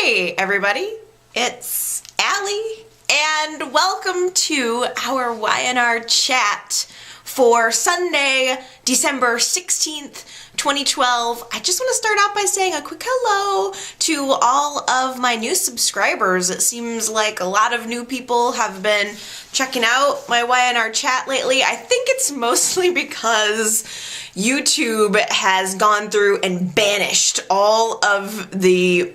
Hey everybody, it's Allie, and welcome to our YNR chat for Sunday, December 16th, 2012. I just want to start out by saying a quick hello to all of my new subscribers. It seems like a lot of new people have been checking out my YNR chat lately. I think it's mostly because YouTube has gone through and banished all of the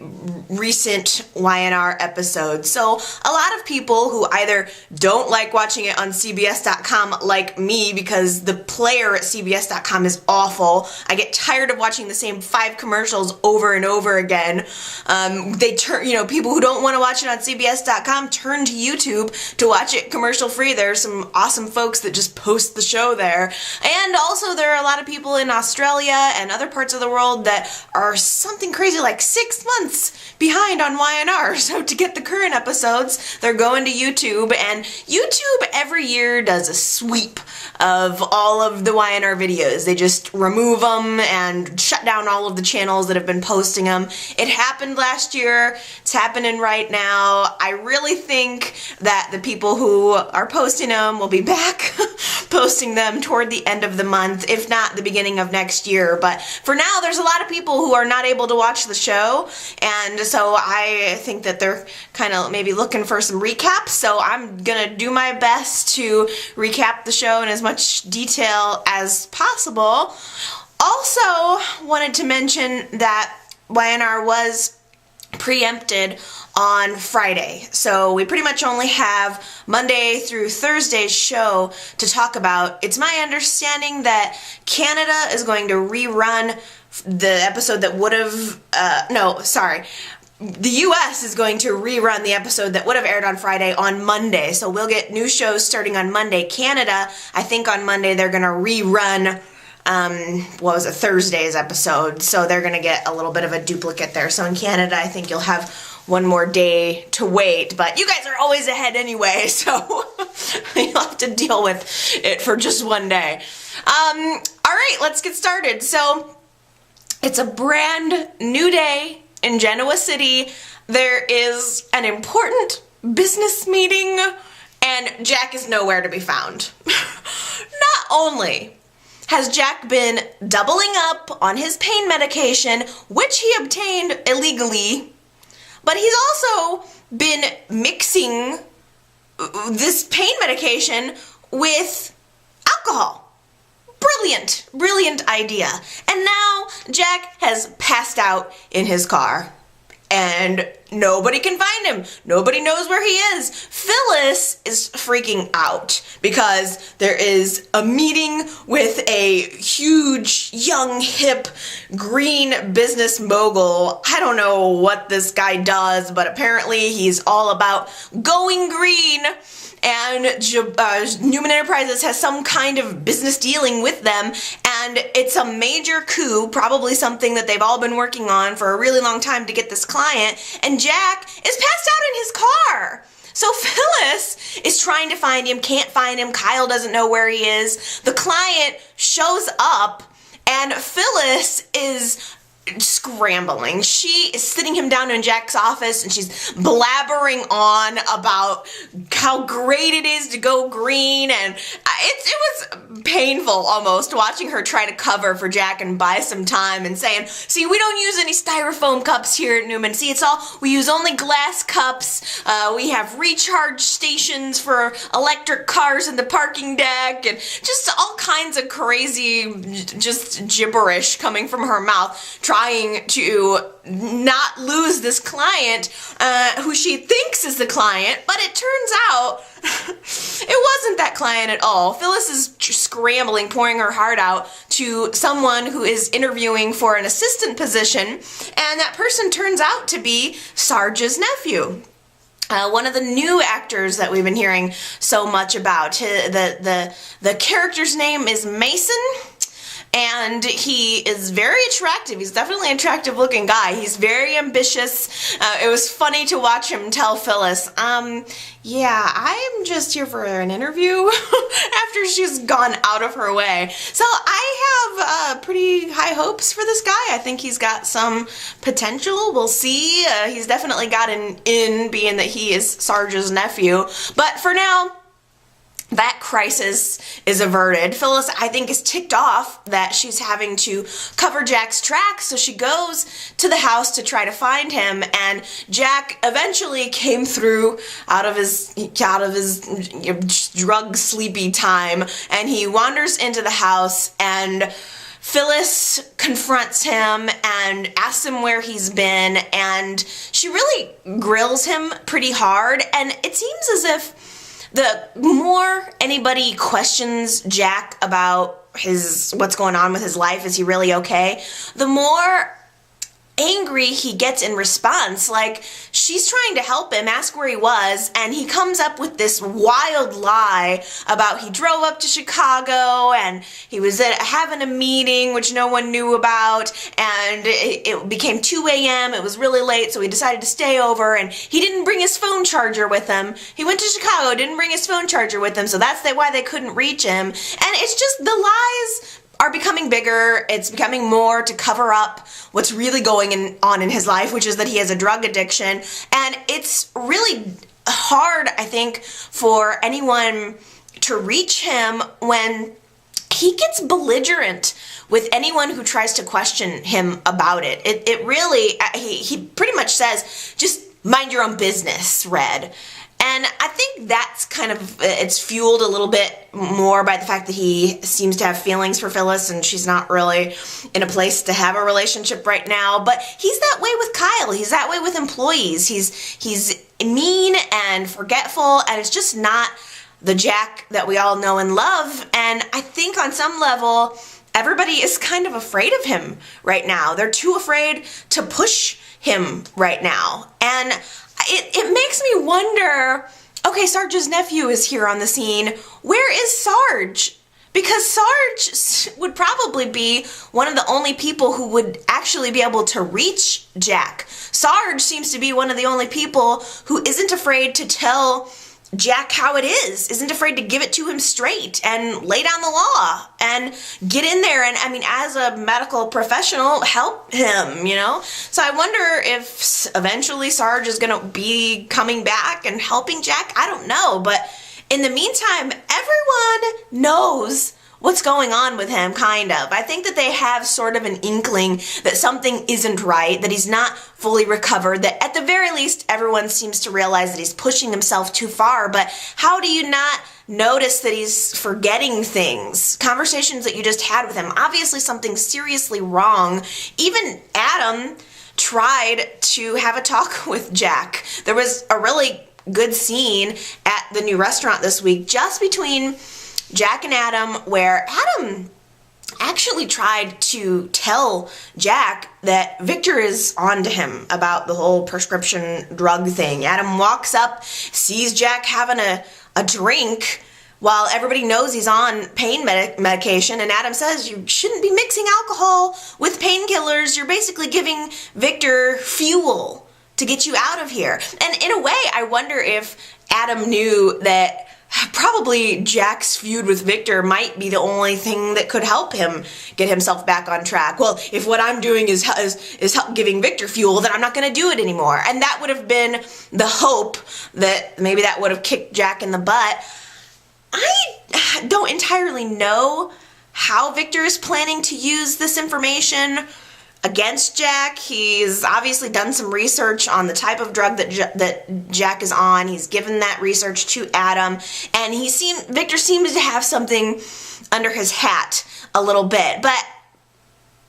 recent YNR episodes. So a lot of people who either don't like watching it on CBS.com like me because the player at CBS.com is awful. I get tired of watching the same 5 commercials over and over again. People who don't want to watch it on CBS.com turn to YouTube to watch it commercial free. There are some awesome folks that just post the show there. And also there are a lot of people in Australia and other parts of the world that are something crazy like 6 months behind on YNR. So to get the current episodes, they're going to YouTube, and YouTube every year does a sweep of all of the YNR videos. They just remove them and shut down all of the channels that have been posting them. It happened last year. It's happening right now. I really think that the people who are posting them will be back posting them toward the end of the month, if not the beginning of next year. But for now, there's a lot of people who are not able to watch the show, and so I think that they're kind of maybe looking for some recaps. So I'm gonna do my best to recap the show in as much detail as possible. Also wanted to mention that YNR was preempted on Friday, so we pretty much only have Monday through Thursday's show to talk about. It's my understanding that Canada is going to rerun the episode that would have, the US is going to rerun the episode that would have aired on Friday on Monday, so we'll get new shows starting on Monday. Canada, I think on Monday they're going to rerun Thursday's episode, so they're going to get a little bit of a duplicate there. So in Canada, I think you'll have one more day to wait, but you guys are always ahead anyway, so you'll have to deal with it for just one day. Alright, let's get started. So it's a brand new day in Genoa City. There is an important business meeting, and Jack is nowhere to be found. Not only has Jack been doubling up on his pain medication, which he obtained illegally, but he's also been mixing this pain medication with alcohol. Brilliant idea. And now Jack has passed out in his car, and nobody can find him. Nobody knows where he is. Phyllis is freaking out because there is a meeting with a huge, young, hip, green business mogul. I don't know what this guy does, but apparently he's all about going green. And Newman Enterprises has some kind of business dealing with them, and it's a major coup, probably something that they've all been working on for a really long time to get this client, and Jack is passed out in his car. So Phyllis is trying to find him, can't find him, Kyle doesn't know where he is. The client shows up, and Phyllis is scrambling. She is sitting him down in Jack's office, and she's blabbering on about how great it is to go green, and it was painful almost watching her try to cover for Jack and buy some time and saying, see, we don't use any styrofoam cups here at Newman. See, we use only glass cups. We have recharge stations for electric cars in the parking deck, and just all kinds of crazy, just gibberish coming from her mouth, trying to not lose this client who she thinks is the client, but it turns out it wasn't that client at all. Phyllis is scrambling, pouring her heart out to someone who is interviewing for an assistant position, and that person turns out to be Sarge's nephew. One of the new actors that we've been hearing so much about. The character's name is Mason, and he is very attractive. He's definitely an attractive looking guy. He's very ambitious. It was funny to watch him tell Phyllis, yeah, I'm just here for an interview after she's gone out of her way. So I have pretty high hopes for this guy. I think he's got some potential. We'll see. He's definitely got an in, being that he is Sarge's nephew. But for now, that crisis is averted. Phyllis, I think, is ticked off that she's having to cover Jack's tracks, so she goes to the house to try to find him, and Jack eventually came through out of his drug sleepy time, and he wanders into the house, and Phyllis confronts him and asks him where he's been, and she really grills him pretty hard, and it seems as if the more anybody questions Jack about what's going on with his life, is he really okay, the more angry he gets in response. Like, she's trying to help him, ask where he was, and he comes up with this wild lie about he drove up to Chicago and he was having a meeting which no one knew about, and it became 2 a.m. It was really late, so he decided to stay over, and he didn't bring his phone charger with him. He went to Chicago, didn't bring his phone charger with him, so that's why they couldn't reach him. And it's just, the lies are becoming bigger. It's becoming more to cover up what's really going on in his life, which is that he has a drug addiction. And it's really hard, I think, for anyone to reach him when he gets belligerent with anyone who tries to question him about it. It really, he pretty much says, just mind your own business, Red. And I think that's kind of, it's fueled a little bit more by the fact that he seems to have feelings for Phyllis, and she's not really in a place to have a relationship right now. But he's that way with Kyle. He's that way with employees. He's mean and forgetful, and it's just not the Jack that we all know and love. And I think on some level, everybody is kind of afraid of him right now. They're too afraid to push him right now. And it makes me wonder, okay, Sarge's nephew is here on the scene. Where is Sarge? Because Sarge would probably be one of the only people who would actually be able to reach Jack. Sarge seems to be one of the only people who isn't afraid to tell Jack how it is, isn't afraid to give it to him straight and lay down the law and get in there and, I mean, as a medical professional, help him, you know? So I wonder if eventually Sarge is going to be coming back and helping Jack. I don't know, but in the meantime, everyone knows what's going on with him, kind of. I think that they have sort of an inkling that something isn't right, that he's not fully recovered, that at the very least everyone seems to realize that he's pushing himself too far. But how do you not notice that he's forgetting things? Conversations that you just had with him. Obviously something seriously wrong. Even Adam tried to have a talk with Jack. There was a really good scene at the new restaurant this week just between Jack and Adam, where Adam actually tried to tell Jack that Victor is on to him about the whole prescription drug thing. Adam walks up, sees Jack having a drink while everybody knows he's on pain medication, and Adam says, you shouldn't be mixing alcohol with painkillers. You're basically giving Victor fuel to get you out of here. And in a way, I wonder if Adam knew that probably Jack's feud with Victor might be the only thing that could help him get himself back on track. Well, if what I'm doing is help giving Victor fuel, then I'm not going to do it anymore. And that would have been the hope that maybe that would have kicked Jack in the butt. I don't entirely know how Victor is planning to use this information against Jack. He's obviously done some research on the type of drug that Jack is on. He's given that research to Adam, and Victor seems to have something under his hat a little bit. But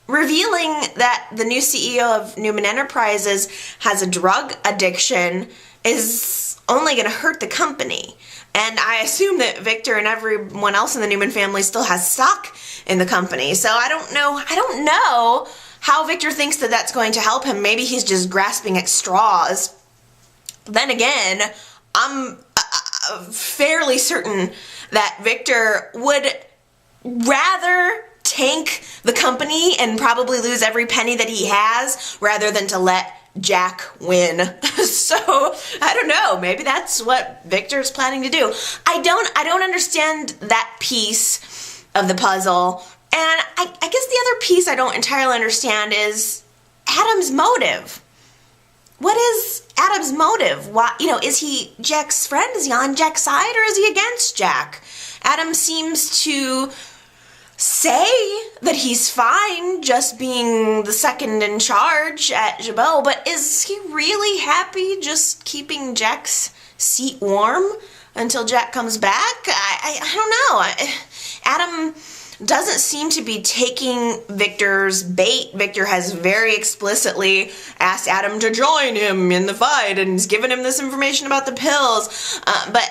revealing that the new CEO of Newman Enterprises has a drug addiction is only going to hurt the company. And I assume that Victor and everyone else in the Newman family still has stock in the company. So I don't know how Victor thinks that that's going to help him. Maybe he's just grasping at straws. Then again, I'm fairly certain that Victor would rather tank the company and probably lose every penny that he has rather than to let Jack win. So I don't know, maybe that's what Victor's planning to do. I don't understand that piece of the puzzle, and I guess the other piece I don't entirely understand is Adam's motive. What is Adam's motive? Why, is he Jack's friend? Is he on Jack's side, or is he against Jack? Adam seems to say that he's fine just being the second in charge at Jabot, but is he really happy just keeping Jack's seat warm until Jack comes back? I don't know. Adam doesn't seem to be taking Victor's bait. Victor has very explicitly asked Adam to join him in the fight and has given him this information about the pills. But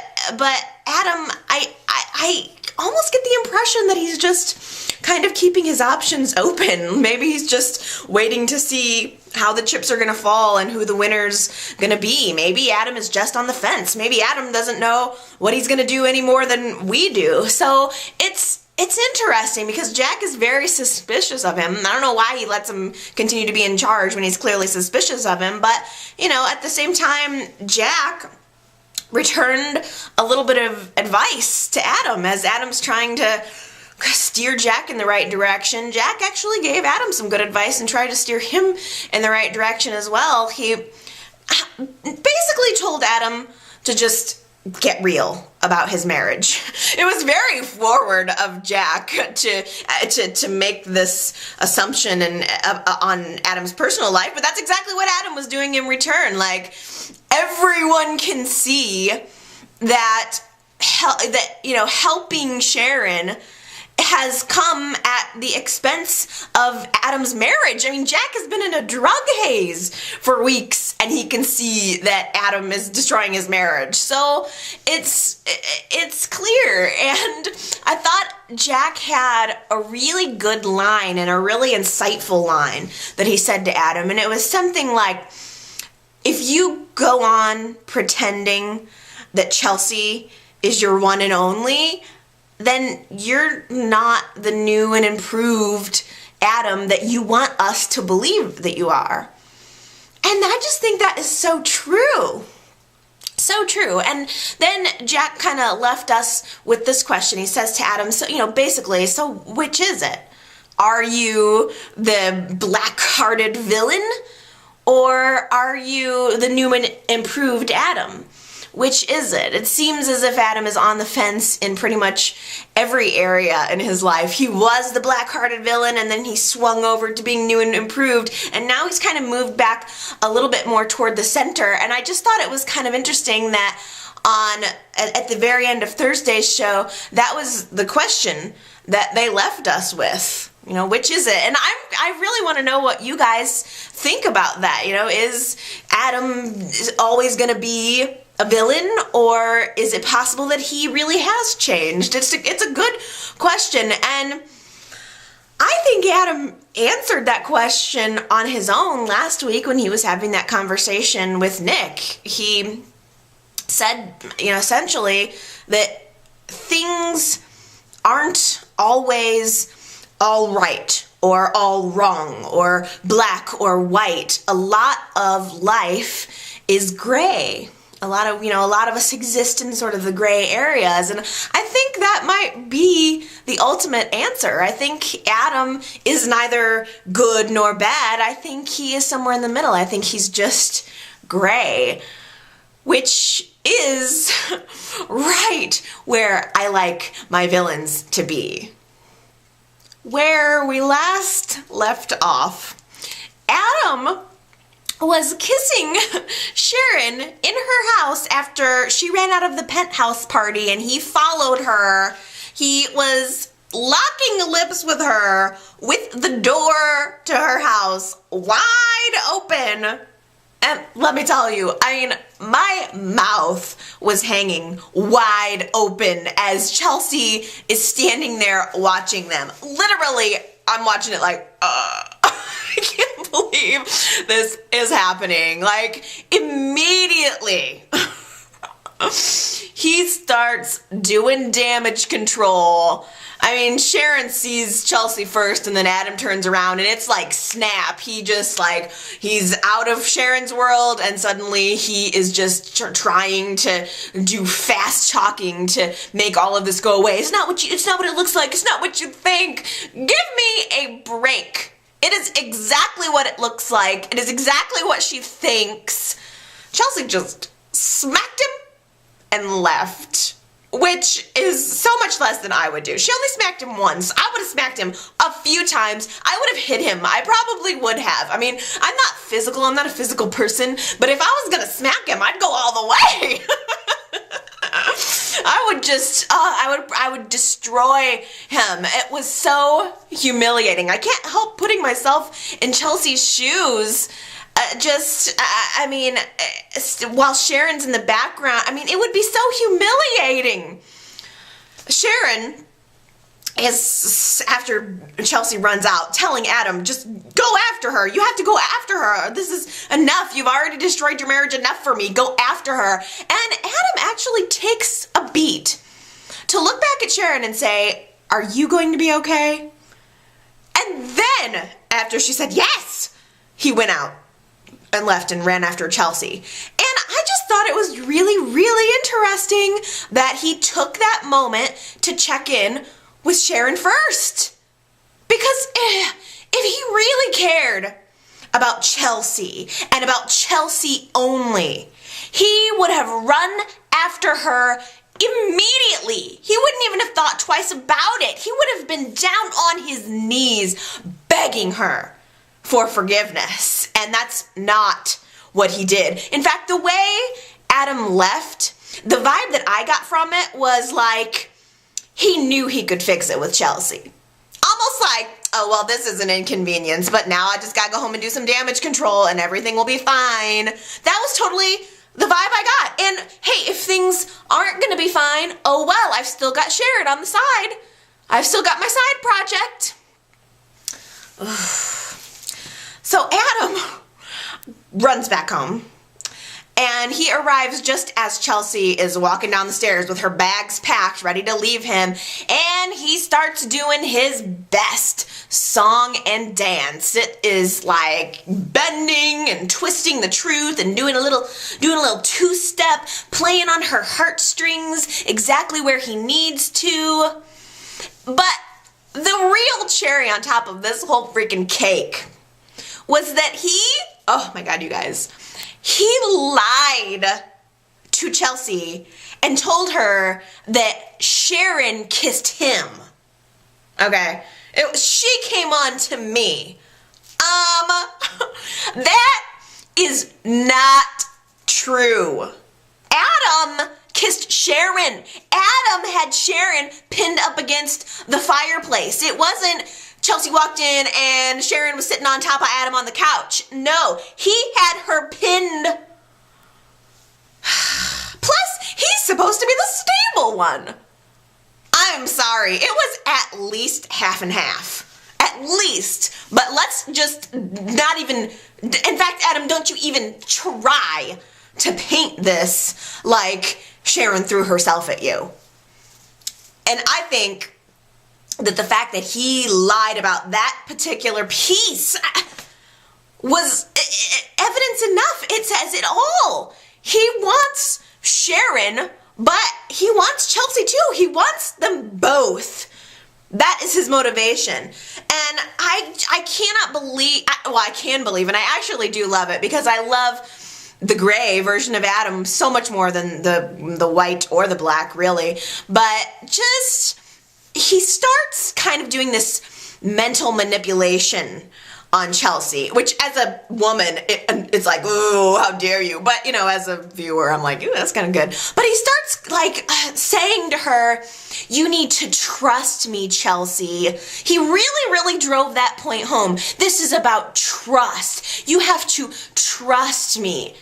Adam, I almost get the impression that he's just kind of keeping his options open. Maybe he's just waiting to see how the chips are going to fall and who the winner's going to be. Maybe Adam is just on the fence. Maybe Adam doesn't know what he's going to do any more than we do. So it's interesting because Jack is very suspicious of him. I don't know why he lets him continue to be in charge when he's clearly suspicious of him. But, at the same time, Jack returned a little bit of advice to Adam as Adam's trying to steer Jack in the right direction. Jack actually gave Adam some good advice and tried to steer him in the right direction as well. He basically told Adam to just get real about his marriage. It was very forward of Jack to make this assumption on Adam's personal life, but that's exactly what Adam was doing in return. Like, everyone can see that helping Sharon has come at the expense of Adam's marriage. I mean, Jack has been in a drug haze for weeks, and he can see that Adam is destroying his marriage. So it's clear, and I thought Jack had a really good line and a really insightful line that he said to Adam, and it was something like, if you go on pretending that Chelsea is your one and only, then you're not the new and improved Adam that you want us to believe that you are. And I just think that is so true. So true. And then Jack kind of left us with this question. He says to Adam, basically, so which is it? Are you the black-hearted villain, or are you the new and improved Adam? Which is it? It seems as if Adam is on the fence in pretty much every area in his life. He was the black-hearted villain, and then he swung over to being new and improved, and now he's kind of moved back a little bit more toward the center. And I just thought it was kind of interesting that at the very end of Thursday's show, that was the question that they left us with. Which is it? And I really want to know what you guys think about that. Is Adam always going to be a villain, or is it possible that he really has changed? It's a good question, and I think Adam answered that question on his own last week when he was having that conversation with Nick. He said, essentially that things aren't always all right or all wrong or black or white. A lot of life is gray. A lot of us exist in sort of the gray areas, and I think that might be the ultimate answer. I think Adam is neither good nor bad. I think he is somewhere in the middle. I think he's just gray, which is right where I like my villains to be. Where we last left off, Adam was kissing Sharon in her house after she ran out of the penthouse party, and he followed her. He was locking lips with her with the door to her house wide open. And let me tell you, my mouth was hanging wide open as Chelsea is standing there watching them. Literally, I'm watching it like, I can't believe this is happening. Like, immediately, he starts doing damage control. I mean, Sharon sees Chelsea first, and then Adam turns around, and it's like snap. He just like, he's out of Sharon's world, and suddenly he is just trying to do fast talking to make all of this go away. It's not what it looks like. It's not what you think. Give me a break. It is exactly what it looks like. It is exactly what she thinks. Chelsea just smacked him and left, which is so much less than I would do. She only smacked him once. I would have smacked him a few times. I would have hit him. I probably would have. I mean, I'm not physical. I'm not a physical person, but if I was gonna smack him, I'd go all the way. I would just, I would destroy him. It was so humiliating. I can't help putting myself in Chelsea's shoes. I mean, while Sharon's in the background, I mean, it would be so humiliating. Sharon is, after Chelsea runs out, telling Adam, just go after her. You have to go after her. This is enough. You've already destroyed your marriage enough for me. Go after her. And Adam actually takes a beat to look back at Sharon and say, are you going to be okay? And then, after she said yes, he went out and left and ran after Chelsea. And I just thought it was really, really interesting that he took that moment to check in with Sharon first. Because if he really cared about Chelsea and about Chelsea only, he would have run after her immediately. He wouldn't even have thought twice about it. He would have been down on his knees begging her for forgiveness. And that's not what he did. In fact, the way Adam left, the vibe that I got from it was like he knew he could fix it with Chelsea. Almost like, oh, well, this is an inconvenience, but now I just gotta go home and do some damage control and everything will be fine. That was totally the vibe I got. And hey, if things aren't gonna be fine, oh well, I've still got Sharon on the side. I've still got my side project. So Adam runs back home, and he arrives just as Chelsea is walking down the stairs with her bags packed, ready to leave him, and he starts doing his best song and dance. It is like bending and twisting the truth and doing a little two-step, playing on her heartstrings exactly where he needs to. But the real cherry on top of this whole freaking cake was that oh my God, you guys, he lied to Chelsea and told her that Sharon kissed him. Okay, she came on to me. That is not true. Adam kissed Sharon. Adam had Sharon pinned up against the fireplace. It wasn't Chelsea walked in and Sharon was sitting on top of Adam on the couch. No, he had her pinned. Plus, he's supposed to be the stable one. I'm sorry, it was at least half and half. At least. But let's just not even, in fact, Adam, don't you even try to paint this like Sharon threw herself at you. And I think that the fact that he lied about that particular piece was evidence enough. It says it all. He wants Sharon, but he wants Chelsea too. He wants them both. That is his motivation. And I cannot believe, well, I can believe, and I actually do love it because I love the gray version of Adam so much more than the white or the black, really. But just, he starts kind of doing this mental manipulation on Chelsea, which as a woman, it's like, ooh, how dare you? But, you know, as a viewer, I'm like, ooh, that's kind of good. But he starts, like, saying to her, you need to trust me, Chelsea. He really, really drove that point home. This is about trust. You have to trust me,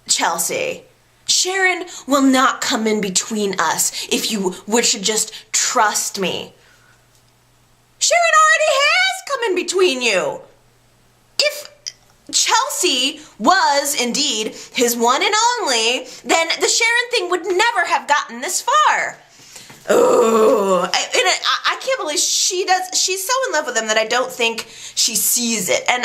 Chelsea. Sharon will not come in between us if you were to just trust me. Sharon already has come in between you. Chelsea was indeed his one and only, then the Sharon thing would never have gotten this far. Oh, and I can't believe she's so in love with him that I don't think she sees it. And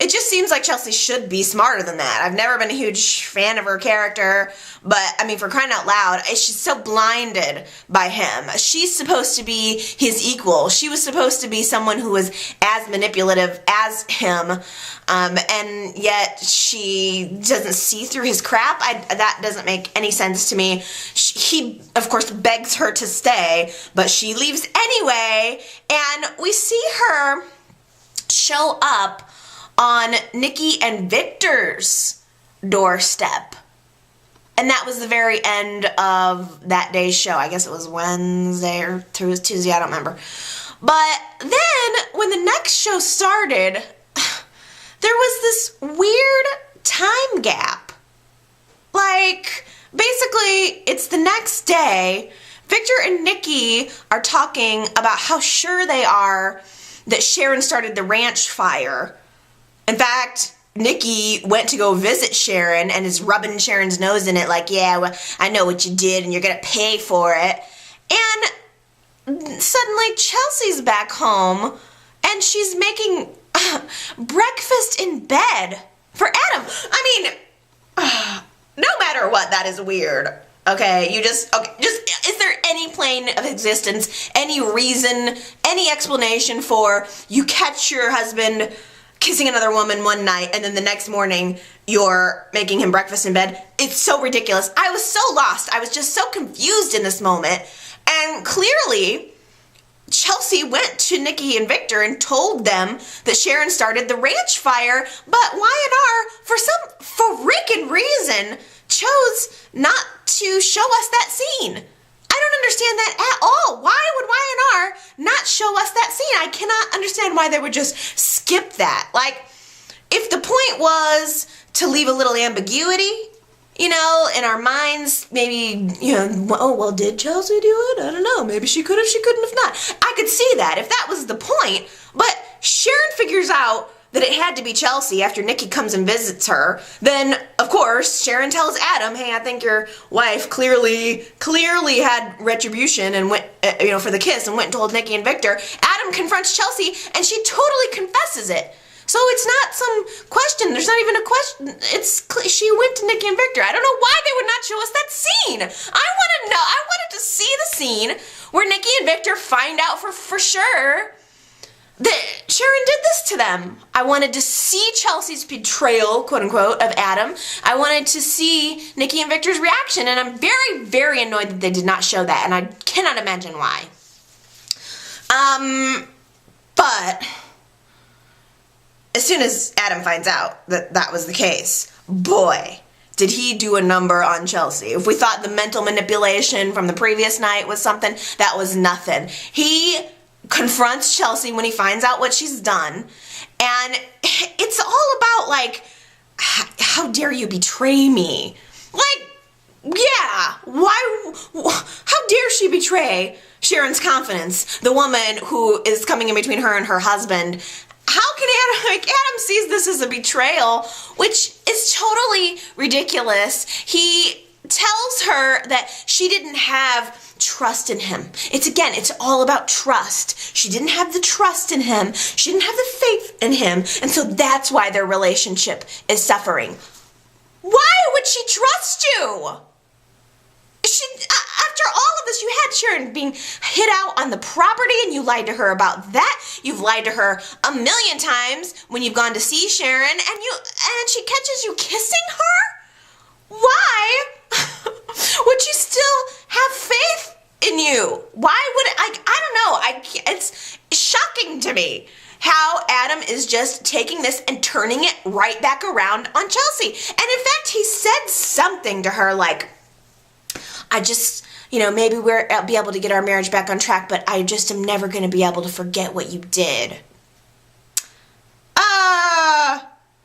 it just seems like Chelsea should be smarter than that. I've never been a huge fan of her character, but I mean, for crying out loud, she's so blinded by him. She's supposed to be his equal. She was supposed to be someone who was as manipulative as him, and yet she doesn't see through his crap. That doesn't make any sense to me. He, of course, begs her to stay, but she leaves anyway, and we see her show up on Nikki and Victor's doorstep. And that was the very end of that day's show. I guess it was Wednesday or Tuesday, I don't remember. But then, when the next show started, there was this weird time gap. Like, basically, it's the next day. Victor and Nikki are talking about how sure they are that Sharon started the ranch fire. In fact, Nikki went to go visit Sharon and is rubbing Sharon's nose in it like, yeah, well, I know what you did and you're going to pay for it. And suddenly Chelsea's back home and she's making breakfast in bed for Adam. I mean, no matter what, that is weird. Okay, just, is there any plane of existence, any reason, any explanation for you catch your husband kissing another woman one night and then the next morning you're making him breakfast in bed? It's so ridiculous. I was so lost. I was just so confused in this moment. And clearly, Chelsea went to Nikki and Victor and told them that Sharon started the ranch fire, but Y&R, for some freaking reason, chose not to show us that scene. I don't understand that at all. Why would Y&R not show us that scene? I cannot understand why they would just skip that. Like, if the point was to leave a little ambiguity, you know, in our minds, maybe, you know, oh, well, did Chelsea do it? I don't know. Maybe she could have, she couldn't have not. I could see that if that was the point. But Sharon figures out that it had to be Chelsea after Nikki comes and visits her. Then, of course, Sharon tells Adam, hey, I think your wife clearly had retribution and went, for the kiss and went and told Nikki and Victor. Adam confronts Chelsea and she totally confesses it. So it's not some question. There's not even a question. She went to Nikki and Victor. I don't know why they would not show us that scene. I want to know. I wanted to see the scene where Nikki and Victor find out for sure that Sharon did this to them. I wanted to see Chelsea's betrayal, quote unquote, of Adam. I wanted to see Nikki and Victor's reaction, and I'm very, very annoyed that they did not show that, and I cannot imagine why. But as soon as Adam finds out that that was the case, boy, did he do a number on Chelsea. If we thought the mental manipulation from the previous night was something, that was nothing. He confronts Chelsea when he finds out what she's done, and it's all about, like, how dare you betray me? Like, yeah, how dare she betray Sharon's confidence, the woman who is coming in between her and her husband? How can Adam sees this as a betrayal, which is totally ridiculous. He tells her that she didn't have trust in him. It's all about trust. She didn't have the trust in him. She didn't have the faith in him. And so that's why their relationship is suffering. Why would she trust you? After all of this, you had Sharon being hid out on the property and you lied to her about that. You've lied to her a million times when you've gone to see Sharon and she catches you kissing her? Why would she still have faith in you? Why would I don't know. It's shocking to me how Adam is just taking this and turning it right back around on Chelsea. And in fact, he said something to her like, I just, maybe we'll be able to get our marriage back on track, but I just am never going to be able to forget what you did.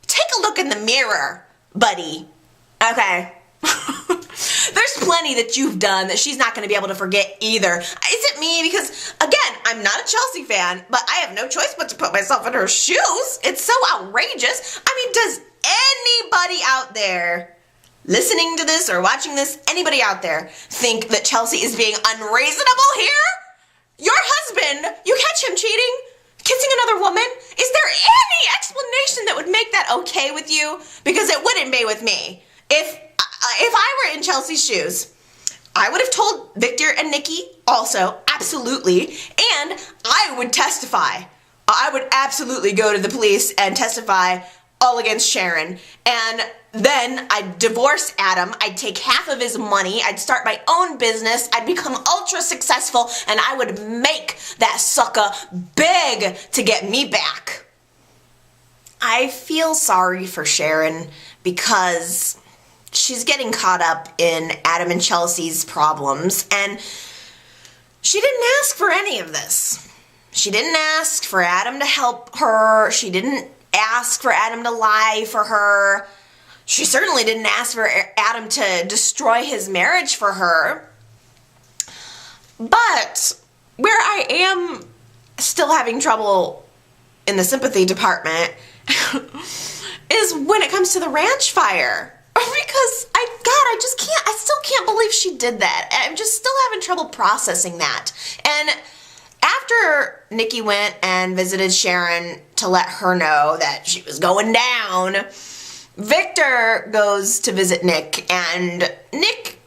Take a look in the mirror, buddy. Okay. There's plenty that you've done that she's not going to be able to forget either. Is it me? Because, again, I'm not a Chelsea fan, but I have no choice but to put myself in her shoes. It's so outrageous. I mean, does anybody out there listening to this or watching this, anybody out there think that Chelsea is being unreasonable here? Your husband, you catch him cheating, kissing another woman? Is there any explanation that would make that okay with you? Because it wouldn't be with me. If I were in Chelsea's shoes, I would have told Victor and Nikki also, absolutely, and I would testify. I would absolutely go to the police and testify all against Sharon, and then I'd divorce Adam, I'd take half of his money, I'd start my own business, I'd become ultra successful, and I would make that sucker beg to get me back. I feel sorry for Sharon because she's getting caught up in Adam and Chelsea's problems, and she didn't ask for any of this. She didn't ask for Adam to help her. She didn't ask for Adam to lie for her. She certainly didn't ask for Adam to destroy his marriage for her. But where I am still having trouble in the sympathy department is when it comes to the ranch fire. Because I still can't believe she did that. I'm just still having trouble processing that. And after Nikki went and visited Sharon to let her know that she was going down, Victor goes to visit Nick, and Nick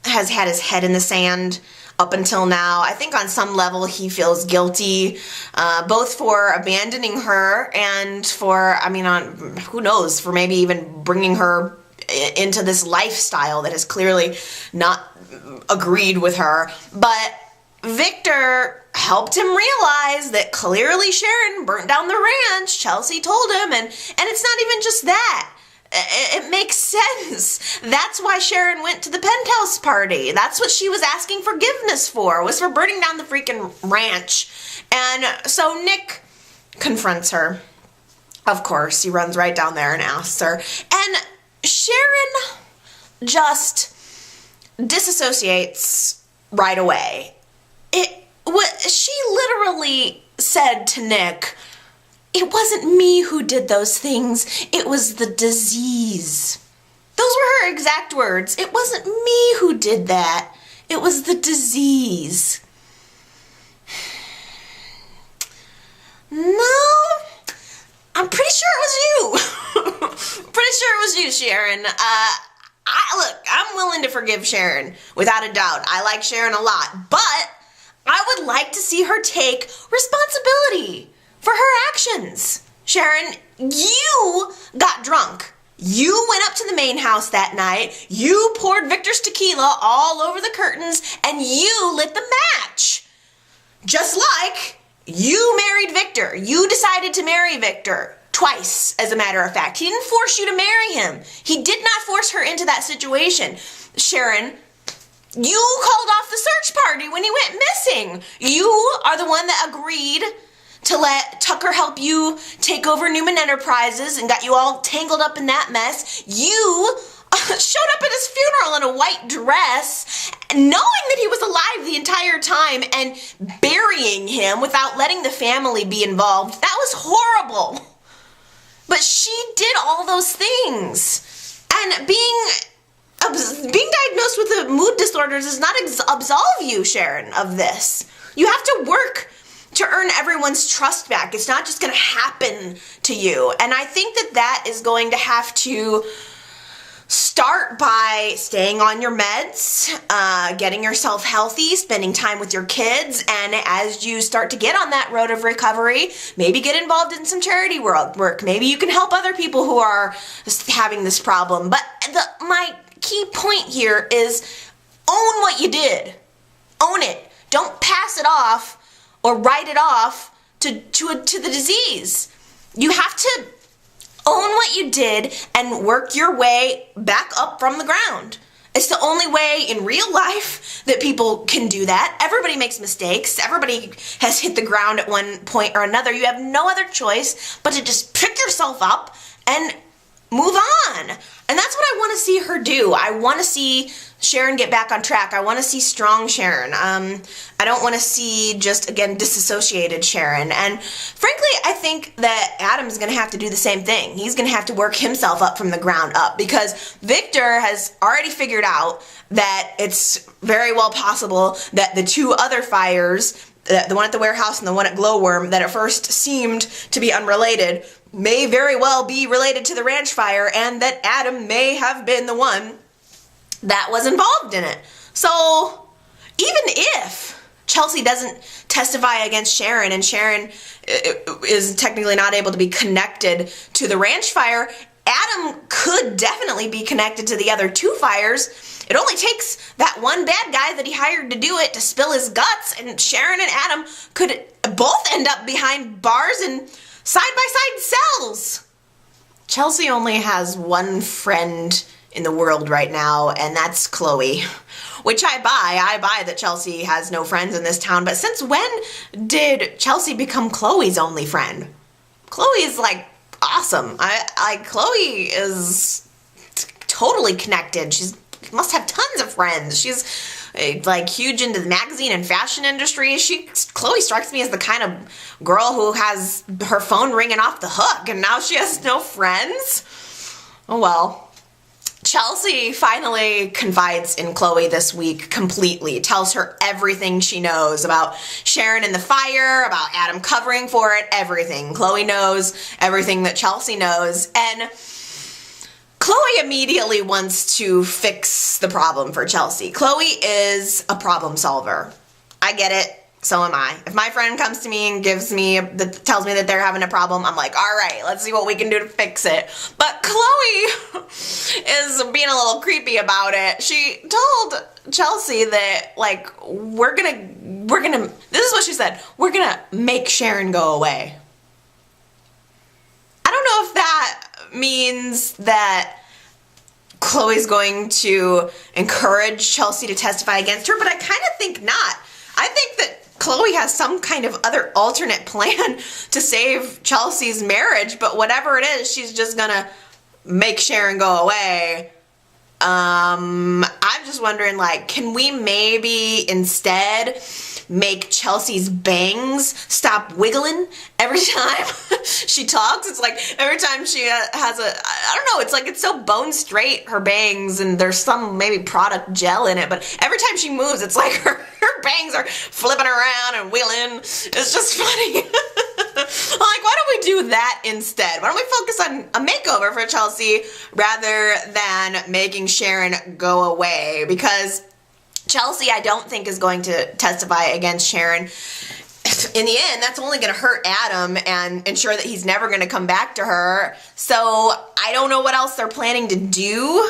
has had his head in the sand up until now. I think on some level he feels guilty, both for abandoning her and for, who knows, for maybe even bringing her into this lifestyle that has clearly not agreed with her. But Victor helped him realize that clearly Sharon burnt down the ranch. Chelsea told him, and it's not even just that. It makes sense. That's why Sharon went to the penthouse party. That's what she was asking forgiveness for, was for burning down the freaking ranch. And so Nick confronts her. Of course, he runs right down there and asks her. And Sharon just disassociates right away. She literally said to Nick, "It wasn't me who did those things, it was the disease." Those were her exact words. "It wasn't me who did that, it was the disease." No, I'm pretty sure it was you. Pretty sure it was you, Sharon. I'm willing to forgive Sharon, without a doubt. I like Sharon a lot, but I would like to see her take responsibility for her actions. Sharon, you got drunk. You went up to the main house that night, you poured Victor's tequila all over the curtains, and you lit the match. Just like you married Victor. You decided to marry Victor. Twice, as a matter of fact. He didn't force you to marry him. He did not force her into that situation. Sharon, you called off the search party when he went missing. You are the one that agreed to let Tucker help you take over Newman Enterprises and got you all tangled up in that mess. You showed up at his funeral in a white dress, knowing that he was alive the entire time, and burying him without letting the family be involved. That was horrible. But she did all those things. And being diagnosed with the mood disorders does not absolve you, Sharon, of this. You have to work to earn everyone's trust back. It's not just going to happen to you. And I think that is going to have to start by staying on your meds, getting yourself healthy, spending time with your kids, and as you start to get on that road of recovery, maybe get involved in some charity work. Maybe you can help other people who are having this problem. But my key point here is own what you did. Own it. Don't pass it off or write it off to the disease. You have to own what you did and work your way back up from the ground. It's the only way in real life that people can do that. Everybody makes mistakes. Everybody has hit the ground at one point or another. You have no other choice but to just pick yourself up and move on. And that's what I want to see her do. I want to see Sharon get back on track. I want to see strong Sharon. I don't want to see just, again, disassociated Sharon. And frankly, I think that Adam's going to have to do the same thing. He's going to have to work himself up from the ground up, because Victor has already figured out that it's very well possible that the two other fires, the one at the warehouse and the one at Glowworm, that at first seemed to be unrelated, may very well be related to the ranch fire, and that Adam may have been the one that was involved in it. So even if Chelsea doesn't testify against Sharon, and Sharon is technically not able to be connected to the ranch fire, Adam could definitely be connected to the other two fires. It only takes that one bad guy that he hired to do it to spill his guts, and Sharon and Adam could both end up behind bars and side-by-side cells. Chelsea only has one friend in the world right now, and that's Chloe, which I buy. I buy that Chelsea has no friends in this town, but since when did Chelsea become Chloe's only friend? Chloe is like awesome. Chloe is totally connected. She must have tons of friends. She's like huge into the magazine and fashion industry. Chloe strikes me as the kind of girl who has her phone ringing off the hook, and now she has no friends. Oh well. Chelsea finally confides in Chloe this week completely, tells her everything she knows about Sharon and the fire, about Adam covering for it, everything. Chloe knows everything that Chelsea knows, and Chloe immediately wants to fix the problem for Chelsea. Chloe is a problem solver. I get it. So am I. If my friend comes to me and tells me that they're having a problem, I'm like, all right, let's see what we can do to fix it. But Chloe is being a little creepy about it. She told Chelsea that, like, we're gonna, this is what she said, we're gonna make Sharon go away. I don't know if that means that Chloe's going to encourage Chelsea to testify against her, but I kind of think not. I think that Chloe has some kind of other alternate plan to save Chelsea's marriage, but whatever it is, she's just gonna make Sharon go away. I'm just wondering, like, can we maybe instead make Chelsea's bangs stop wiggling every time she talks? It's like every time she has I don't know, it's like it's so bone straight, her bangs, and there's some maybe product gel in it, but every time she moves, it's like her bangs are flipping around and wiggling. It's just funny. Like, why don't we do that instead? Why don't we focus on a makeover for Chelsea rather than making Sharon go away? Because Chelsea, I don't think, is going to testify against Sharon. In the end, that's only going to hurt Adam and ensure that he's never going to come back to her. So I don't know what else they're planning to do,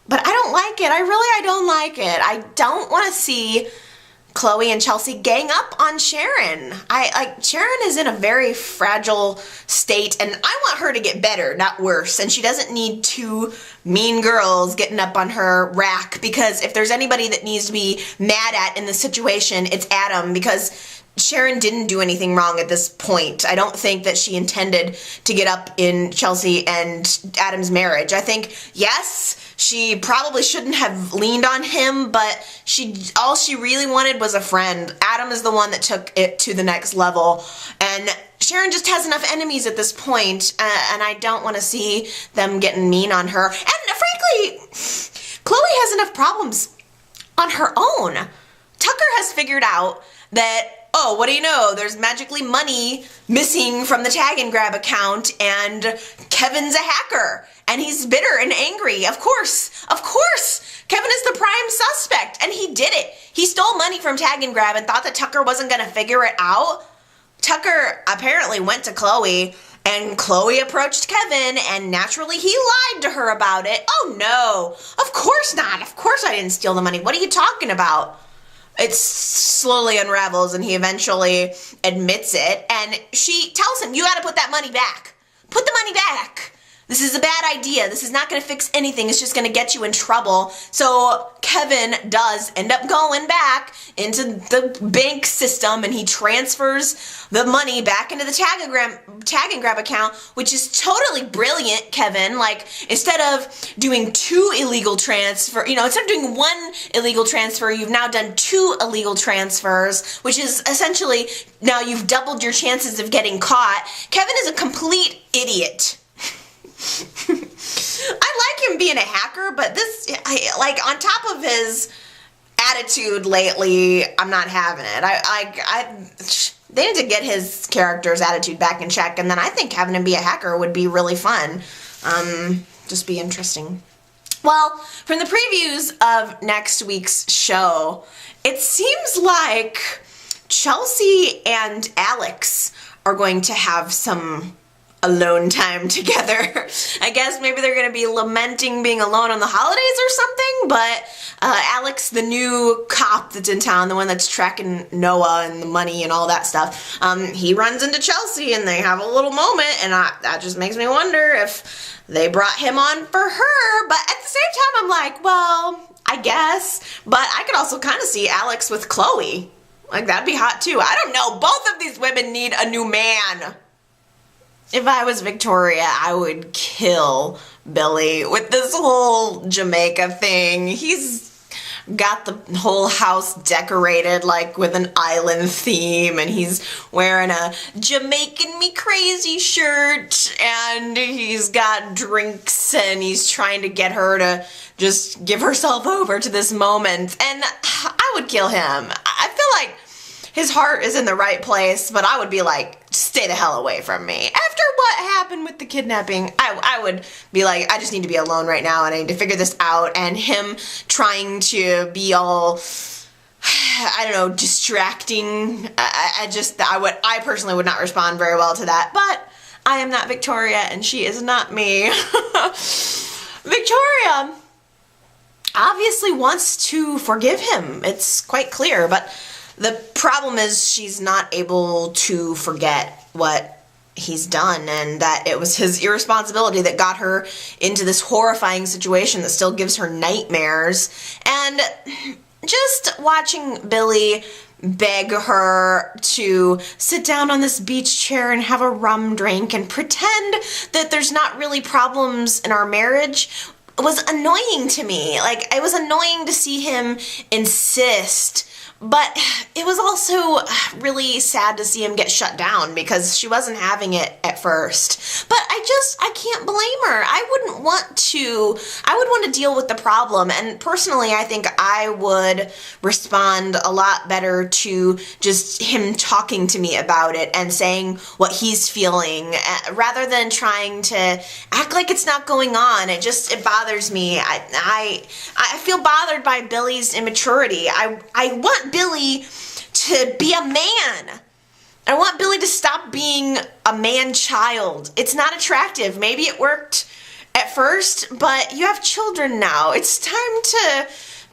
but I don't like it. I don't like it. I don't want to see Chloe and Chelsea gang up on Sharon. Sharon is in a very fragile state, and I want her to get better, not worse. And she doesn't need two mean girls getting up on her rack, because if there's anybody that needs to be mad at in this situation, it's Adam, because Sharon didn't do anything wrong at this point. I don't think that she intended to get up in Chelsea and Adam's marriage. I think, yes, she probably shouldn't have leaned on him, but all she really wanted was a friend. Adam is the one that took it to the next level, and Sharon just has enough enemies at this point, and I don't want to see them getting mean on her. And frankly, Chloe has enough problems on her own. Tucker has figured out that, oh, what do you know? There's magically money missing from the Tag and Grab account, and Kevin's a hacker, and he's bitter and angry. Of course, Kevin is the prime suspect, and he did it. He stole money from Tag and Grab and thought that Tucker wasn't going to figure it out. Tucker apparently went to Chloe, and Chloe approached Kevin, and naturally he lied to her about it. Oh no, of course not. Of course I didn't steal the money. What are you talking about? It slowly unravels, and he eventually admits it, and she tells him, you gotta put that money back. Put the money back. This is a bad idea. This is not going to fix anything. It's just going to get you in trouble. So Kevin does end up going back into the bank system, and he transfers the money back into the tag and grab account, which is totally brilliant, Kevin. Like, instead of doing 2 illegal transfer, instead of doing 1 illegal transfer, you've now done 2 illegal transfers, which is essentially now you've doubled your chances of getting caught. Kevin is a complete idiot. I like him being a hacker, but on top of his attitude lately, I'm not having it. They need to get his character's attitude back in check, and then I think having him be a hacker would be really fun. Just be interesting. Well, from the previews of next week's show, it seems like Chelsea and Alex are going to have some alone time together. I guess maybe they're going to be lamenting being alone on the holidays or something, but Alex, the new cop that's in town, the one that's tracking Noah and the money and all that stuff, he runs into Chelsea and they have a little moment, and that just makes me wonder if they brought him on for her, but at the same time I'm like, well, I guess, but I could also kind of see Alex with Chloe. Like, that'd be hot too. I don't know. Both of these women need a new man. If I was Victoria, I would kill Billy with this whole Jamaica thing. He's got the whole house decorated like with an island theme, and he's wearing a Jamaican Me Crazy shirt, and he's got drinks, and he's trying to get her to just give herself over to this moment, and I would kill him. I feel like his heart is in the right place, but I would be like, stay the hell away from me. After what happened with the kidnapping, I would be like, I just need to be alone right now, and I need to figure this out, and him trying to be all, I don't know, distracting, I personally would not respond very well to that, but I am not Victoria, and she is not me. Victoria obviously wants to forgive him. It's quite clear, but the problem is she's not able to forget what he's done, and that it was his irresponsibility that got her into this horrifying situation that still gives her nightmares. And just watching Billy beg her to sit down on this beach chair and have a rum drink and pretend that there's not really problems in our marriage was annoying to me. Like, it was annoying to see him insist. But it was also really sad to see him get shut down because she wasn't having it at first. But I can't blame her. I would want to deal with the problem. And personally, I think I would respond a lot better to just him talking to me about it and saying what he's feeling rather than trying to act like it's not going on. It bothers me. I feel bothered by Billy's immaturity. I want Billy to be a man. I want Billy to stop being a man-child. It's not attractive. Maybe it worked at first, but you have children now. It's time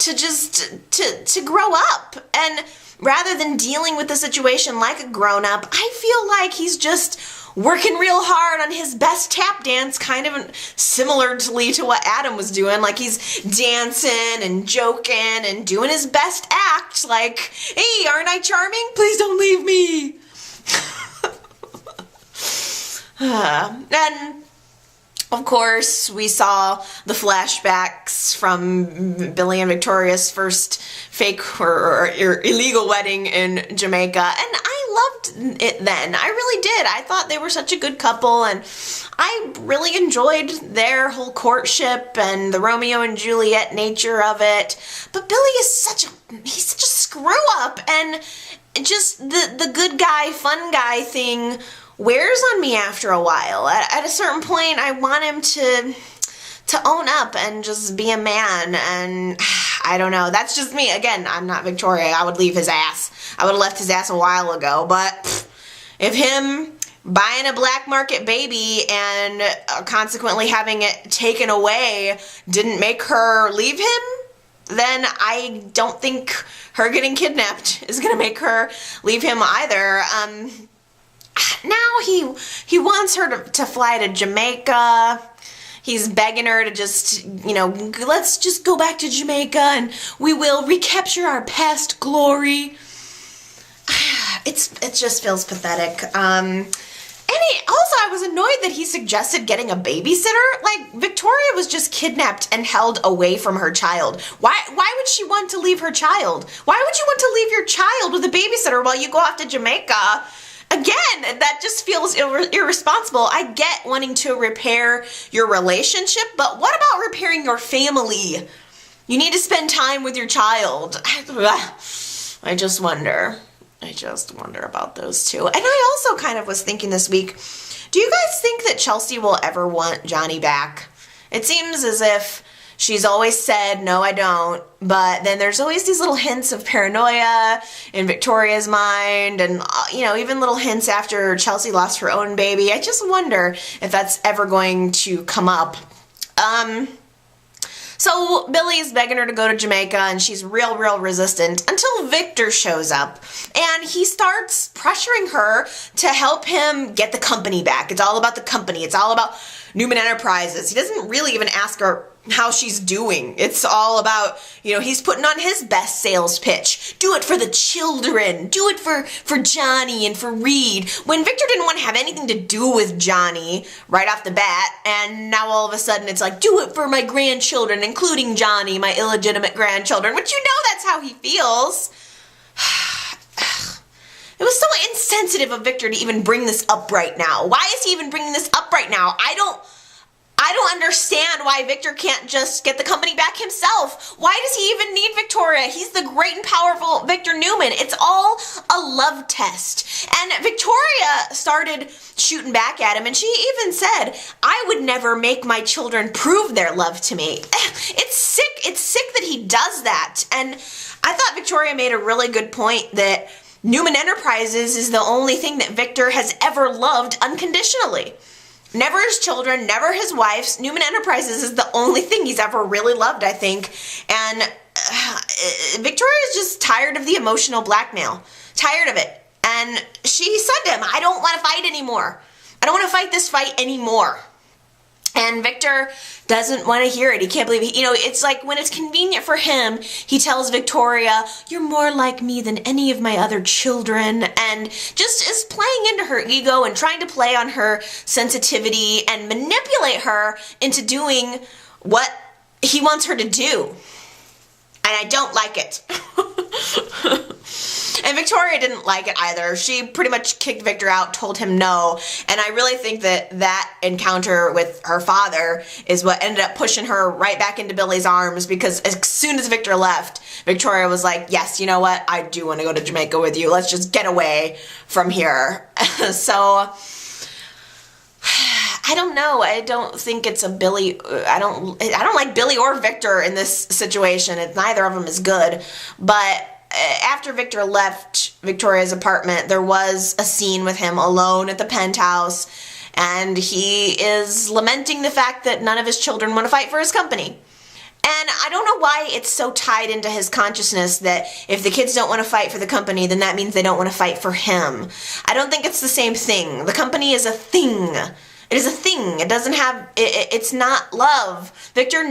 to grow up. And rather than dealing with the situation like a grown-up, I feel like he's just working real hard on his best tap dance, kind of similarly to what Adam was doing. Like, he's dancing and joking and doing his best act, like, hey, aren't I charming? Please don't leave me. And of course, we saw the flashbacks from Billy and Victoria's first fake or illegal wedding in Jamaica, and I loved it then. I really did. I thought they were such a good couple, and I really enjoyed their whole courtship and the Romeo and Juliet nature of it. But Billy is he's such a screw up, and just the good guy, fun guy thing wears on me after a while. At a certain point, I want him to own up and just be a man, and I don't know. That's just me. Again, I'm not Victoria. I would leave his ass. I would have left his ass a while ago, but if him buying a black market baby and consequently having it taken away didn't make her leave him, then I don't think her getting kidnapped is going to make her leave him either. Now he wants her to fly to Jamaica. He's begging her to just, let's just go back to Jamaica and we will recapture our past glory. It just feels pathetic. Also, I was annoyed that he suggested getting a babysitter. Like, Victoria was just kidnapped and held away from her child. Why would she want to leave her child? Why would you want to leave your child with a babysitter while you go off to Jamaica? Again, that just feels irresponsible. I get wanting to repair your relationship, but what about repairing your family? You need to spend time with your child. I just wonder about those two. And I also kind of was thinking this week, do you guys think that Chelsea will ever want Johnny back? It seems as if she's always said, no, I don't. But then there's always these little hints of paranoia in Victoria's mind and, even little hints after Chelsea lost her own baby. I just wonder if that's ever going to come up. So Billy's begging her to go to Jamaica, and she's real resistant until Victor shows up, and he starts pressuring her to help him get the company back. It's all about the company. It's all about Newman Enterprises. He doesn't really even ask her how she's doing. It's all about, he's putting on his best sales pitch. Do it for the children. Do it for Johnny and for Reed. When Victor didn't want to have anything to do with Johnny right off the bat, and now all of a sudden it's like, do it for my grandchildren, including Johnny, my illegitimate grandchildren, which that's how he feels. It was so insensitive of Victor to even bring this up right now. Why is he even bringing this up right now? I don't understand why Victor can't just get the company back himself. Why does he even need Victoria? He's the great and powerful Victor Newman. It's all a love test. And Victoria started shooting back at him, and she even said, I would never make my children prove their love to me. It's sick. It's sick that he does that. And I thought Victoria made a really good point that Newman Enterprises is the only thing that Victor has ever loved unconditionally. Never his children, never his wives. Newman Enterprises is the only thing he's ever really loved, I think. And Victoria is just tired of the emotional blackmail. Tired of it. And she said to him, I don't want to fight anymore. I don't want to fight this fight anymore. And Victor doesn't want to hear it. He can't believe it. It's like when it's convenient for him, he tells Victoria, you're more like me than any of my other children, and just is playing into her ego and trying to play on her sensitivity and manipulate her into doing what he wants her to do. And I don't like it. And Victoria didn't like it either. She pretty much kicked Victor out, told him no. And I really think that encounter with her father is what ended up pushing her right back into Billy's arms, because as soon as Victor left, Victoria was like, yes, you know what? I do want to go to Jamaica with you. Let's just get away from here. So I don't know. I don't think it's a Billy. I don't like Billy or Victor in this situation. Neither of them is good. But after Victor left Victoria's apartment, there was a scene with him alone at the penthouse, and he is lamenting the fact that none of his children want to fight for his company. And I don't know why it's so tied into his consciousness that if the kids don't want to fight for the company, then that means they don't want to fight for him. I don't think it's the same thing. The company is a thing. It is a thing. It doesn't have, it's not love. Victor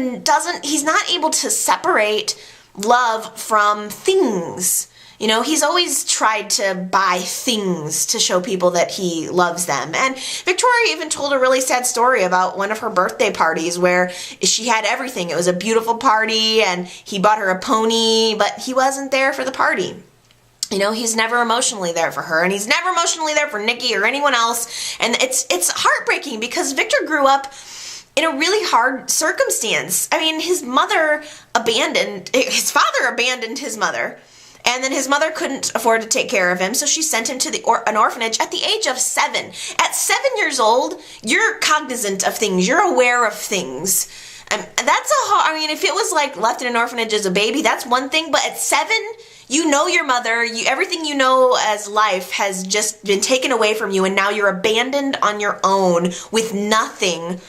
he's not able to separate love from things. He's always tried to buy things to show people that he loves them. And Victoria even told a really sad story about one of her birthday parties where she had everything. It was a beautiful party, and he bought her a pony, but he wasn't there for the party. He's never emotionally there for her, and he's never emotionally there for Nikki or anyone else. And it's heartbreaking because Victor grew up in a really hard circumstance. I mean, his father abandoned his mother, and then his mother couldn't afford to take care of him, so she sent him to an orphanage at the age of 7. At 7 years old, you're cognizant of things, you're aware of things. That's if it was like left in an orphanage as a baby, that's one thing, but at 7, you know your mother, everything you know as life has just been taken away from you, and now you're abandoned on your own with nothing.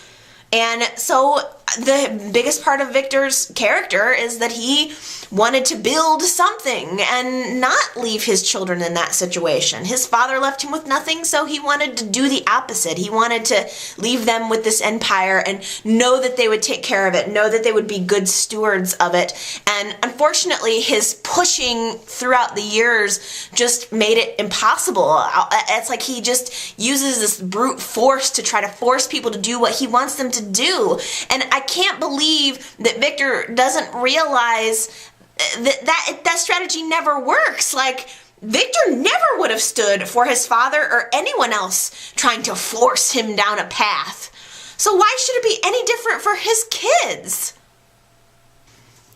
And so the biggest part of Victor's character is that he wanted to build something and not leave his children in that situation. His father left him with nothing, so he wanted to do the opposite. He wanted to leave them with this empire and know that they would take care of it, know that they would be good stewards of it. And unfortunately, his pushing throughout the years just made it impossible. It's like he just uses this brute force to try to force people to do what he wants them to do. And I can't believe that Victor doesn't realize that strategy never works. Like, Victor never would have stood for his father or anyone else trying to force him down a path. So why should it be any different for his kids?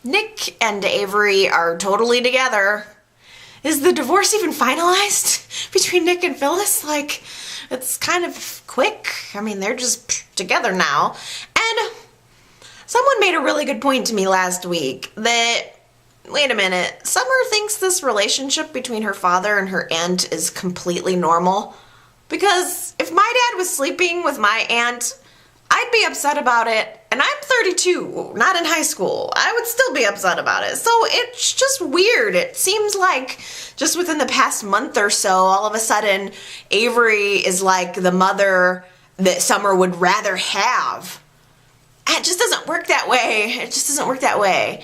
Nick and Avery are totally together. Is the divorce even finalized between Nick and Phyllis? Like, it's kind of quick. I mean, they're just together now. And someone made a really good point to me last week that, wait a minute, Summer thinks this relationship between her father and her aunt is completely normal. Because if my dad was sleeping with my aunt, I'd be upset about it. And I'm 32, not in high school. I would still be upset about it. So it's just weird. It seems like just within the past month or so, all of a sudden, Avery is like the mother that Summer would rather have. It just doesn't work that way. It just doesn't work that way.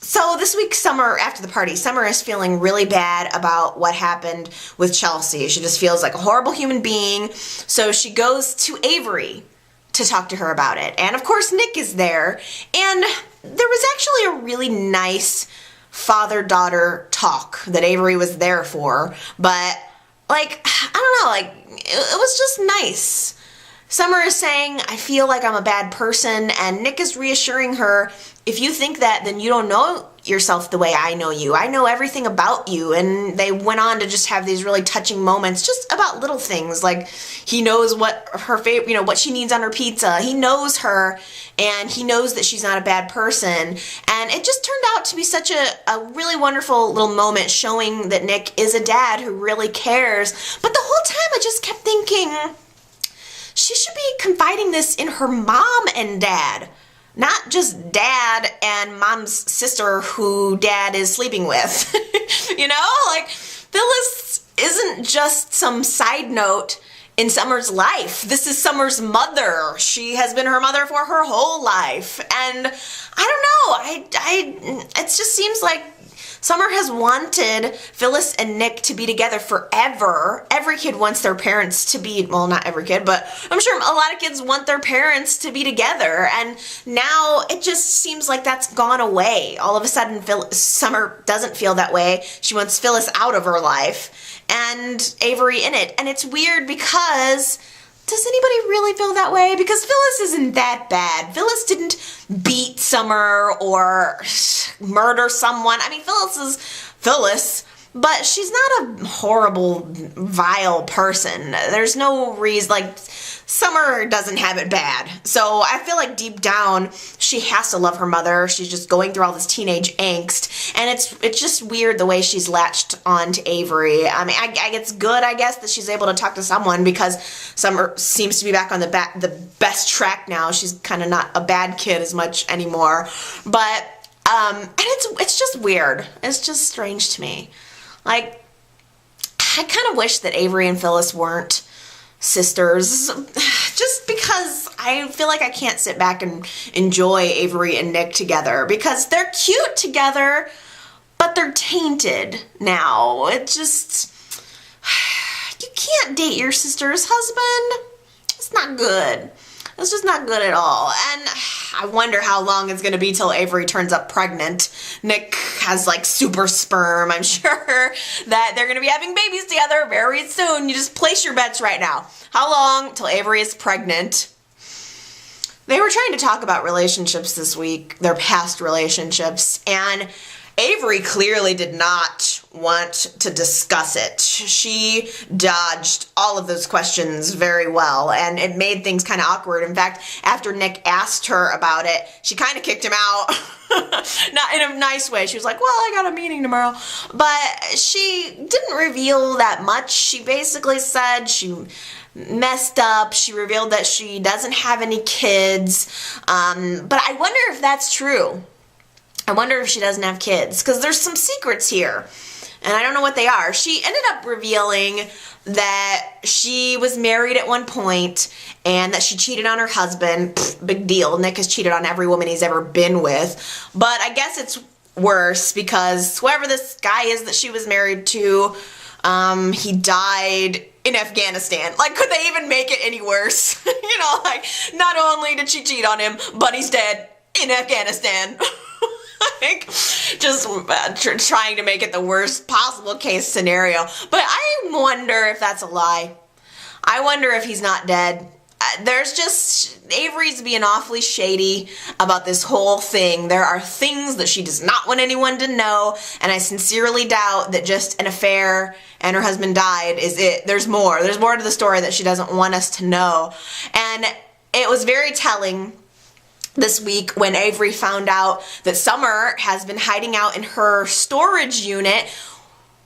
So this week, Summer, after the party, Summer is feeling really bad about what happened with Chelsea. She just feels like a horrible human being. So she goes to Avery to talk to her about it. And of course, Nick is there. And there was actually a really nice father-daughter talk that Avery was there for. But, like, I don't know, like, it was just nice. Summer is saying, I feel like I'm a bad person, and Nick is reassuring her, if you think that, then you don't know yourself the way I know you. I know everything about you. And they went on to just have these really touching moments just about little things, like he knows what her favorite, what she needs on her pizza. He knows her, and he knows that she's not a bad person. And it just turned out to be such a really wonderful little moment showing that Nick is a dad who really cares. But the whole time I just kept thinking, she should be confiding this in her mom and dad, not just dad and mom's sister who dad is sleeping with. Like, Phyllis isn't just some side note in Summer's life. This is Summer's mother. She has been her mother for her whole life. And I don't know, it just seems like Summer has wanted Phyllis and Nick to be together forever. Every kid wants their parents to be, well, not every kid, but I'm sure a lot of kids want their parents to be together. And now it just seems like that's gone away. All of a sudden, Summer doesn't feel that way. She wants Phyllis out of her life and Avery in it. And it's weird because, does anybody really feel that way? Because Phyllis isn't that bad. Phyllis didn't beat Summer or murder someone. I mean, Phyllis is Phyllis, but she's not a horrible, vile person. There's no reason, like, Summer doesn't have it bad. So I feel like deep down, she has to love her mother. She's just going through all this teenage angst. And it's just weird the way she's latched on to Avery. I mean, it's good, I guess, that she's able to talk to someone because Summer seems to be back on the best track now. She's kind of not a bad kid as much anymore. But, and it's just weird. It's just strange to me. Like, I kind of wish that Avery and Phyllis weren't sisters, just because I feel like I can't sit back and enjoy Avery and Nick together because they're cute together, but they're tainted now. It just, you can't date your sister's husband. It's not good. It's just not good at all. And I wonder how long it's going to be till Avery turns up pregnant. Nick has like super sperm. I'm sure that they're going to be having babies together very soon. You just place your bets right now. How long till Avery is pregnant? They were trying to talk about relationships this week, their past relationships, and Avery clearly did not want to discuss it. She dodged all of those questions very well, and it made things kind of awkward. In fact, after Nick asked her about it, she kind of kicked him out. Not in a nice way. She was like, well, I got a meeting tomorrow. But she didn't reveal that much. She basically said she messed up. She revealed that she doesn't have any kids. But I wonder if that's true. I wonder if she doesn't have kids, because there's some secrets here, and I don't know what they are. She ended up revealing that she was married at one point and that she cheated on her husband. Pfft, big deal. Nick has cheated on every woman he's ever been with. But I guess it's worse because whoever this guy is that she was married to, he died in Afghanistan. Like, could they even make it any worse? You know, like, not only did she cheat on him, but he's dead in Afghanistan. Like, just trying to make it the worst possible case scenario. But I wonder if that's a lie. I wonder if he's not dead. There's just, Avery's being awfully shady about this whole thing. There are things that she does not want anyone to know, and I sincerely doubt that just an affair and her husband died is it. There's more. There's more to the story that she doesn't want us to know. And it was very telling this week when Avery found out that Summer has been hiding out in her storage unit,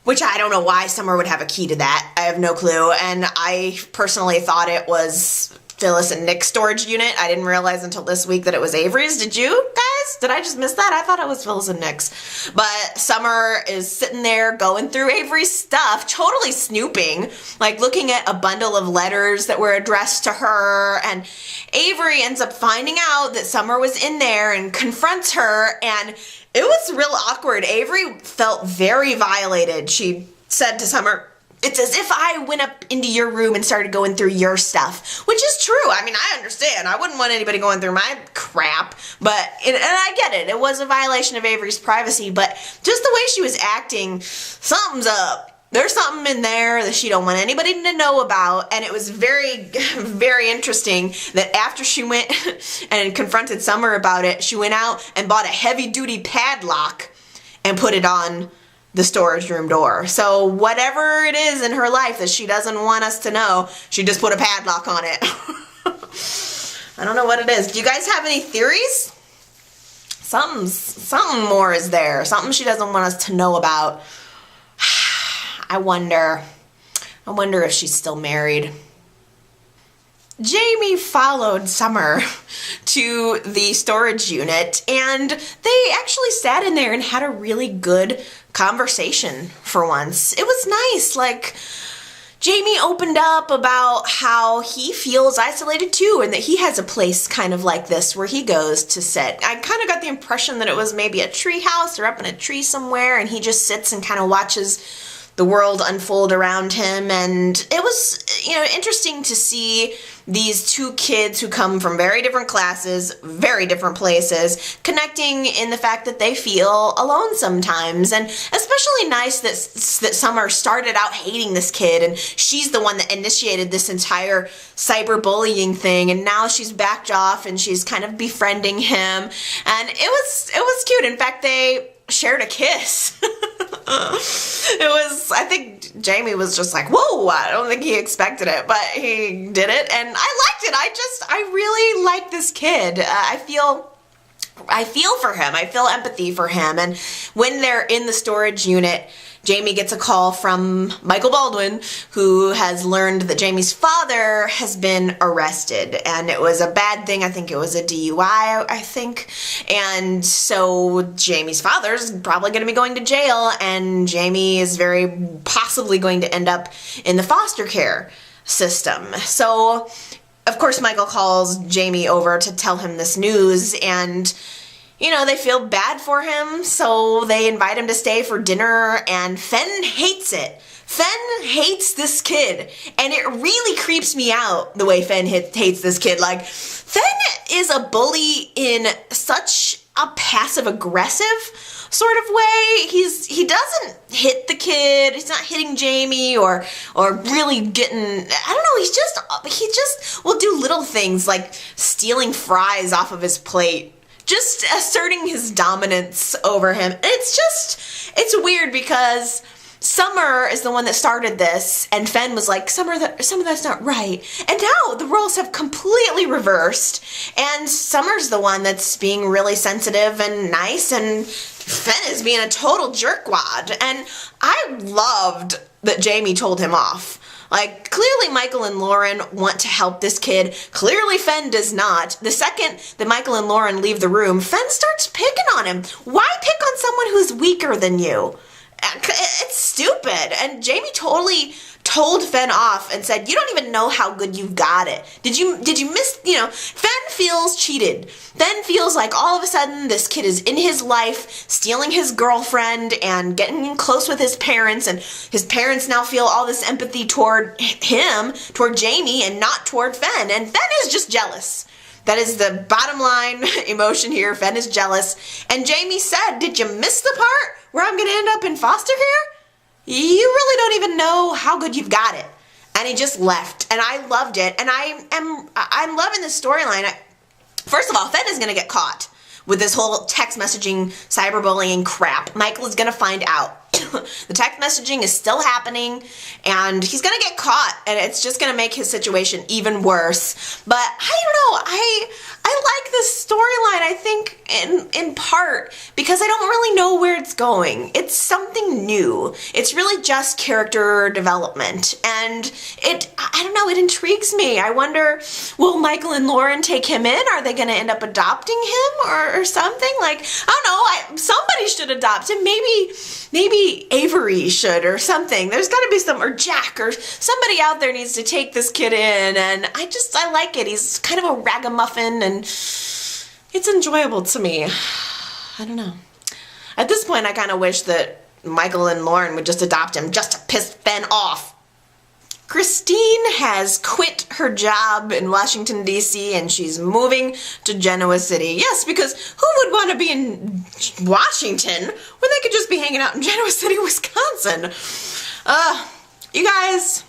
which I don't know why Summer would have a key to that. I have no clue. And I personally thought it was Phyllis and Nick's storage unit. I didn't realize until this week that it was Avery's. Did you guys? Did I just miss that? I thought it was Phyllis and Nick's. But Summer is sitting there going through Avery's stuff, totally snooping, like looking at a bundle of letters that were addressed to her. And Avery ends up finding out that Summer was in there and confronts her, and it was real awkward. Avery felt very violated. She said to Summer, "It's as if I went up into your room and started going through your stuff," which is true. I mean, I understand. I wouldn't want anybody going through my crap, but, and I get it. It was a violation of Avery's privacy, but just the way she was acting, something's up. There's something in there that she don't want anybody to know about, and it was very, very interesting that after she went and confronted Summer about it, she went out and bought a heavy-duty padlock and put it on the storage room door. So whatever it is in her life that she doesn't want us to know, she just put a padlock on it. I don't know what it is. Do you guys have any theories? Something more is there. Something she doesn't want us to know about. I wonder if she's still married. Jamie followed Summer to the storage unit, and they actually sat in there and had a really good conversation for once. It was nice. Like, Jamie opened up about how he feels isolated too, and that he has a place kind of like this where he goes to sit. I kind of got the impression that it was maybe a tree house or up in a tree somewhere, and he just sits and kind of watches the world unfold around him. And it was, you know, interesting to see these two kids who come from very different classes, very different places, connecting in the fact that they feel alone sometimes. And especially nice that Summer started out hating this kid, and she's the one that initiated this entire cyberbullying thing, and now she's backed off and she's kind of befriending him, and it was cute. In fact, they shared a kiss. I think Jamie was just like, whoa, I don't think he expected it, but he did it, and I liked it. I really like this kid. I feel for him. I feel empathy for him. And when they're in the storage unit, Jamie gets a call from Michael Baldwin, who has learned that Jamie's father has been arrested, and it was a bad thing. I think it was a DUI, and so Jamie's father's probably going to be going to jail, and Jamie is very possibly going to end up in the foster care system. So, of course, Michael calls Jamie over to tell him this news, and you know, they feel bad for him, so they invite him to stay for dinner, and Fen hates it. Fen hates this kid, and it really creeps me out the way Fen hates this kid. Like, Fen is a bully in such a passive-aggressive sort of way. He doesn't hit the kid. He's not hitting Jamie or really getting, I don't know, he just will do little things like stealing fries off of his plate, just asserting his dominance over him. It's weird because Summer is the one that started this, and Fen was like, some of that's not right. And now the roles have completely reversed, and Summer's the one that's being really sensitive and nice, and Fen is being a total jerkwad. And I loved that Jamie told him off. Like, clearly Michael and Lauren want to help this kid. Clearly Fen does not. The second that Michael and Lauren leave the room, Fen starts picking on him. Why pick on someone who's weaker than you? It's stupid. And Jamie totally told Fen off and said, you don't even know how good you've got it. Did you miss, Fen feels cheated. Fen feels like all of a sudden this kid is in his life, stealing his girlfriend and getting close with his parents, and his parents now feel all this empathy toward him, toward Jamie, and not toward Fen. And Fen is just jealous. That is the bottom line emotion here. Fen is jealous. And Jamie said, did you miss the part where I'm going to end up in foster care? You really don't even know how good you've got it. And he just left. And I loved it. And I'm loving this storyline. First of all, Fen is going to get caught with this whole text messaging, cyberbullying crap. Michael is going to find out. The text messaging is still happening, and he's gonna get caught, and it's just gonna make his situation even worse. But I don't know, I like this storyline, I think, in part, because I don't really know where it's going. It's something new. It's really just character development, and I don't know, it intrigues me. I wonder, will Michael and Lauren take him in? Are they gonna end up adopting him or something? Like, I don't know, somebody should adopt him. Maybe Avery should or something. There's got to be or Jack or somebody out there needs to take this kid in, and I like it. He's kind of a ragamuffin, and it's enjoyable to me. I don't know. At this point, I kind of wish that Michael and Lauren would just adopt him just to piss Fen off. Christine has quit her job in Washington, D.C., and she's moving to Genoa City. Yes, because who would want to be in Washington when they could just be hanging out in Genoa City, Wisconsin? You guys,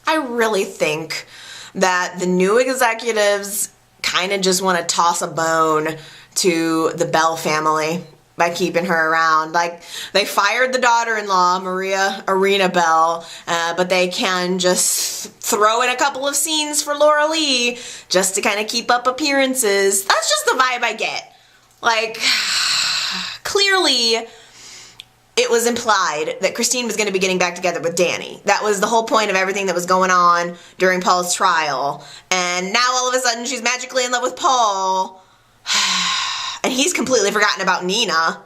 I really think that the new executives kind of just want to toss a bone to the Bell family by keeping her around. Like, they fired the daughter-in-law, Maria Arena Bell, but they can just throw in a couple of scenes for Laura Lee just to kind of keep up appearances. That's just the vibe I get. Like, clearly it was implied that Christine was going to be getting back together with Danny. That was the whole point of everything that was going on during Paul's trial. And now all of a sudden she's magically in love with Paul. And he's completely forgotten about Nina.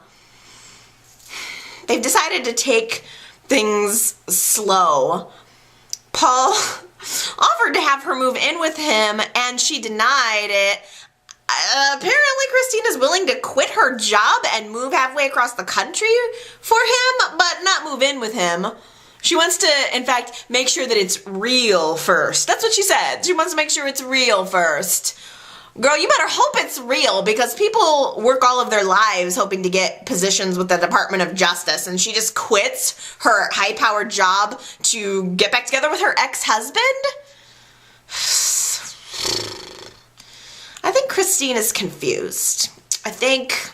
They've decided to take things slow. Paul offered to have her move in with him, and she denied it. Apparently, Christine is willing to quit her job and move halfway across the country for him, but not move in with him. She wants to, in fact, make sure that it's real first. That's what she said. She wants to make sure it's real first. Girl, you better hope it's real, because people work all of their lives hoping to get positions with the Department of Justice, and she just quits her high-powered job to get back together with her ex-husband? I think Christine is confused. I think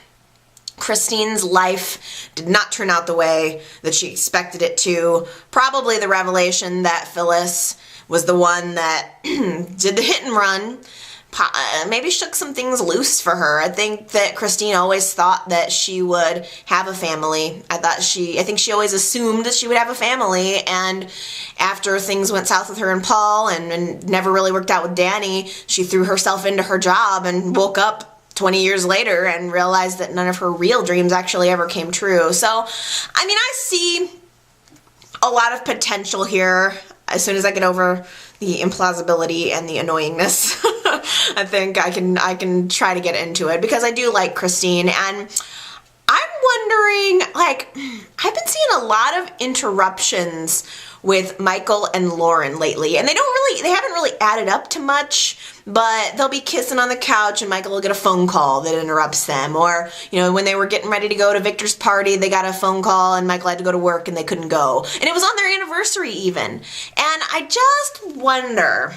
Christine's life did not turn out the way that she expected it to. Probably the revelation that Phyllis was the one that did the hit and run maybe shook some things loose for her. I think that Christine always thought that she would have a family. I think she always assumed that she would have a family, and after things went south with her and Paul and never really worked out with Danny, she threw herself into her job and woke up 20 years later and realized that none of her real dreams actually ever came true. So, I mean, I see a lot of potential here as soon as I get over the implausibility and the annoyingness. I think I can try to get into it, because I do like Christine, and I'm wondering, like, I've been seeing a lot of interruptions with Michael and Lauren lately, and they haven't really added up to much, but they'll be kissing on the couch and Michael will get a phone call that interrupts them, or, when they were getting ready to go to Victor's party, they got a phone call and Michael had to go to work and they couldn't go, and it was on their anniversary even, and I just wonder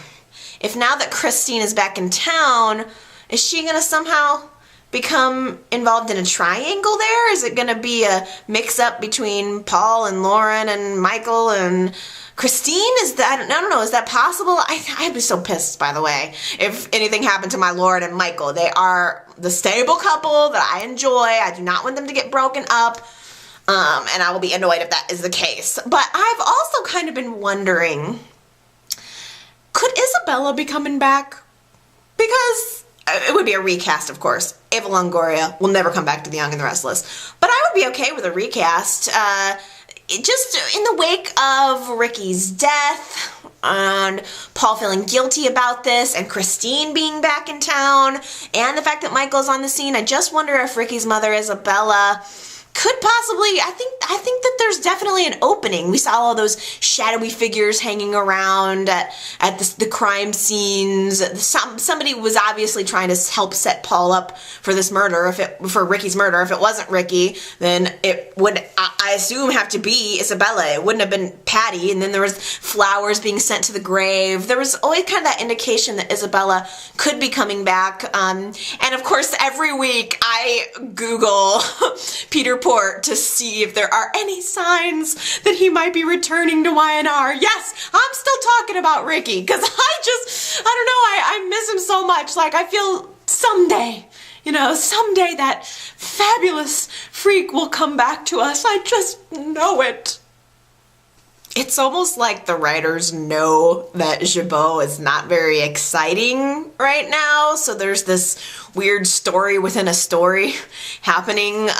if now that Christine is back in town, is she gonna somehow become involved in a triangle there? Is it gonna be a mix-up between Paul and Lauren and Michael and Christine? Is that, I don't know, is that possible? I'd be so pissed, by the way, if anything happened to my Lauren and Michael. They are the stable couple that I enjoy. I do not want them to get broken up. And I will be annoyed if that is the case. But I've also kind of been wondering, could Isabella be coming back? Because it would be a recast, of course. Ava Longoria will never come back to The Young and the Restless. But I would be okay with a recast. Just in the wake of Ricky's death, and Paul feeling guilty about this, and Christine being back in town, and the fact that Michael's on the scene, I just wonder if Ricky's mother, Isabella, could possibly, I think that there's definitely an opening. We saw all those shadowy figures hanging around at the crime scenes. Somebody was obviously trying to help set Paul up for this murder, for Ricky's murder. If it wasn't Ricky, then it would, I assume, have to be Isabella. It wouldn't have been Patty. And then there was flowers being sent to the grave. There was always kind of that indication that Isabella could be coming back. And of course, every week I Google Peter Port to see if there are any signs that he might be returning to YNR. Yes, I'm still talking about Ricky, because I don't know, I miss him so much. Like, I feel someday that fabulous freak will come back to us. I just know it. It's almost like the writers know that Jabot is not very exciting right now, so there's this weird story within a story happening.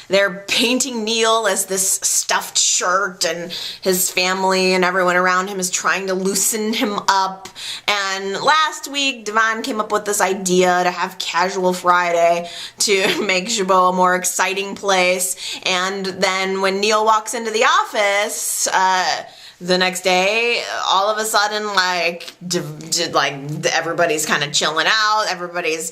They're painting Neil as this stuffed shirt, and his family and everyone around him is trying to loosen him up. And last week, Devon came up with this idea to have Casual Friday to make Jabot a more exciting place. And then when Neil walks into the office, the next day, all of a sudden, everybody's kind of chilling out. Everybody's,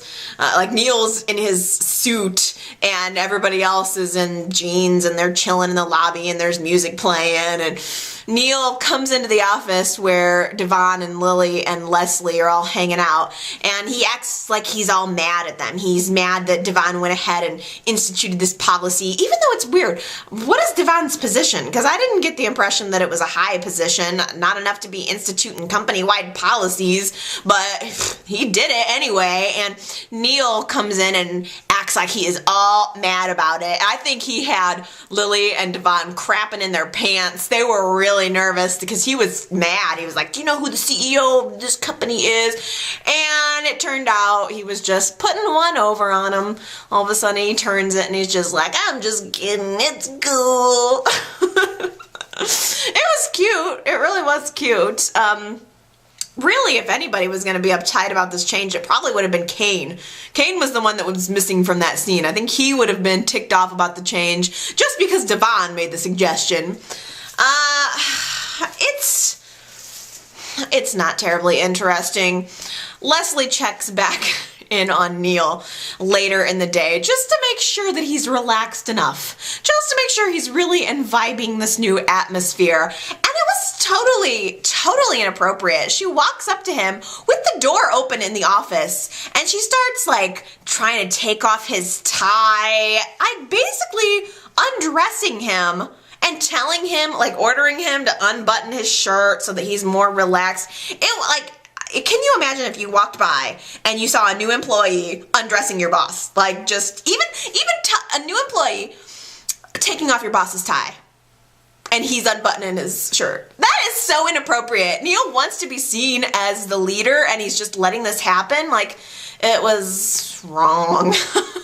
Neil's in his suit, and everybody else is in jeans, and they're chilling in the lobby, and there's music playing, and Neil comes into the office where Devon and Lily and Leslie are all hanging out, and he acts like he's all mad at them. He's mad that Devon went ahead and instituted this policy, even though it's weird. What is Devon's position? Because I didn't get the impression that it was a high position, not enough to be instituting company-wide policies, but he did it anyway, and Neil comes in and acts like he is all mad about it. I think he had Lily and Devon crapping in their pants. They were really nervous because he was mad. He was like, do you know who the CEO of this company is? And it turned out he was just putting one over on him. All of a sudden he turns it and he's just like, I'm just kidding, it's cool. It was cute. It really was cute. Really, if anybody was going to be uptight about this change, it probably would have been Kane. Kane was the one that was missing from that scene. I think he would have been ticked off about the change just because Devon made the suggestion. It's not terribly interesting. Leslie checks back in on Neil later in the day just to make sure that he's relaxed enough. Just to make sure he's really imbibing this new atmosphere. And it was totally inappropriate. She walks up to him with the door open in the office and she starts trying to take off his tie. Basically undressing him and telling him, ordering him to unbutton his shirt so that he's more relaxed. Can you imagine if you walked by and you saw a new employee undressing your boss? A new employee taking off your boss's tie and he's unbuttoning his shirt. That is so inappropriate. Neil wants to be seen as the leader and he's just letting this happen. It was wrong.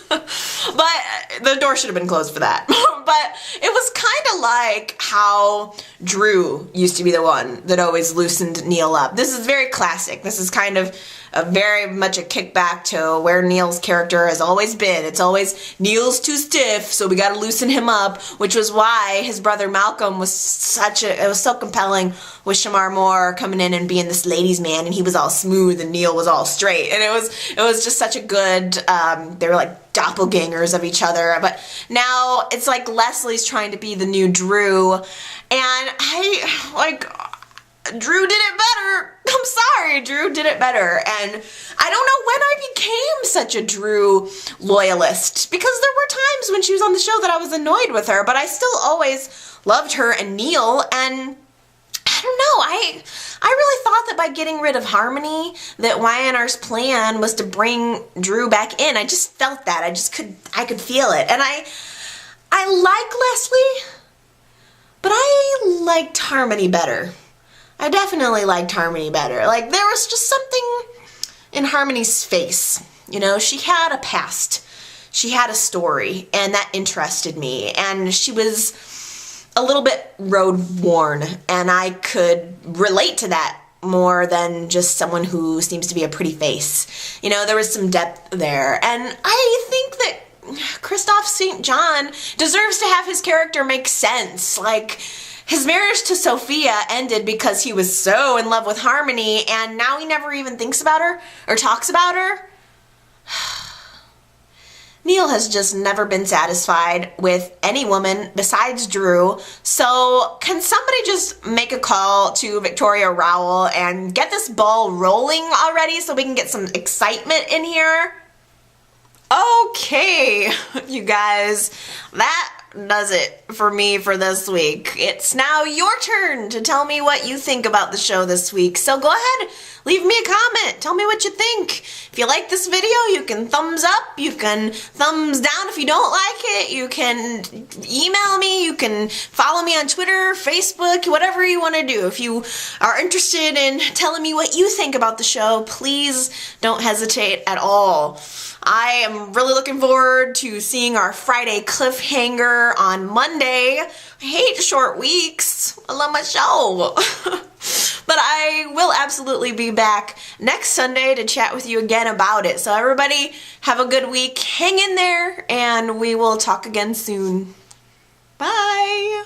But the door should have been closed for that. But it was kind of like how Drew used to be the one that always loosened Neil up. This is very classic. This is kind of very much a kickback to where Neil's character has always been. It's always Neil's too stiff, so we gotta loosen him up, which was why his brother Malcolm was it was so compelling with Shamar Moore coming in and being this ladies' man, and he was all smooth and Neil was all straight. And it was just such a good, they were like doppelgangers of each other. But now it's like Leslie's trying to be the new Drew, and Drew did it better. I'm sorry, Drew did it better. And I don't know when I became such a Drew loyalist, because there were times when she was on the show that I was annoyed with her, but I still always loved her and Neil. And I don't know, I really thought that by getting rid of Harmony, that YNR's plan was to bring Drew back in. I just felt that. I could feel it. And I I like Leslie, but I liked Harmony better. I definitely liked Harmony better. Like, there was just something in Harmony's face. You know, she had a past. She had a story, and that interested me. And she was a little bit road-worn, and I could relate to that more than just someone who seems to be a pretty face. You know, there was some depth there. And I think that Christophe St. John deserves to have his character make sense. Like, his marriage to Sophia ended because he was so in love with Harmony, and now he never even thinks about her or talks about her. Neil has just never been satisfied with any woman besides Drew, so can somebody just make a call to Victoria Rowell and get this ball rolling already so we can get some excitement in here? Okay, you guys, that does it for me for this week. It's now your turn to tell me what you think about the show this week. So go ahead, leave me a comment. Tell me what you think. If you like this video, you can thumbs up. You can thumbs down if you don't like it. You can email me. You can follow me on Twitter, Facebook, whatever you want to do. If you are interested in telling me what you think about the show, please don't hesitate at all. I am really looking forward to seeing our Friday cliffhanger on Monday. I hate short weeks. I love my show. But I will absolutely be back next Sunday to chat with you again about it. So everybody, have a good week. Hang in there, and we will talk again soon. Bye.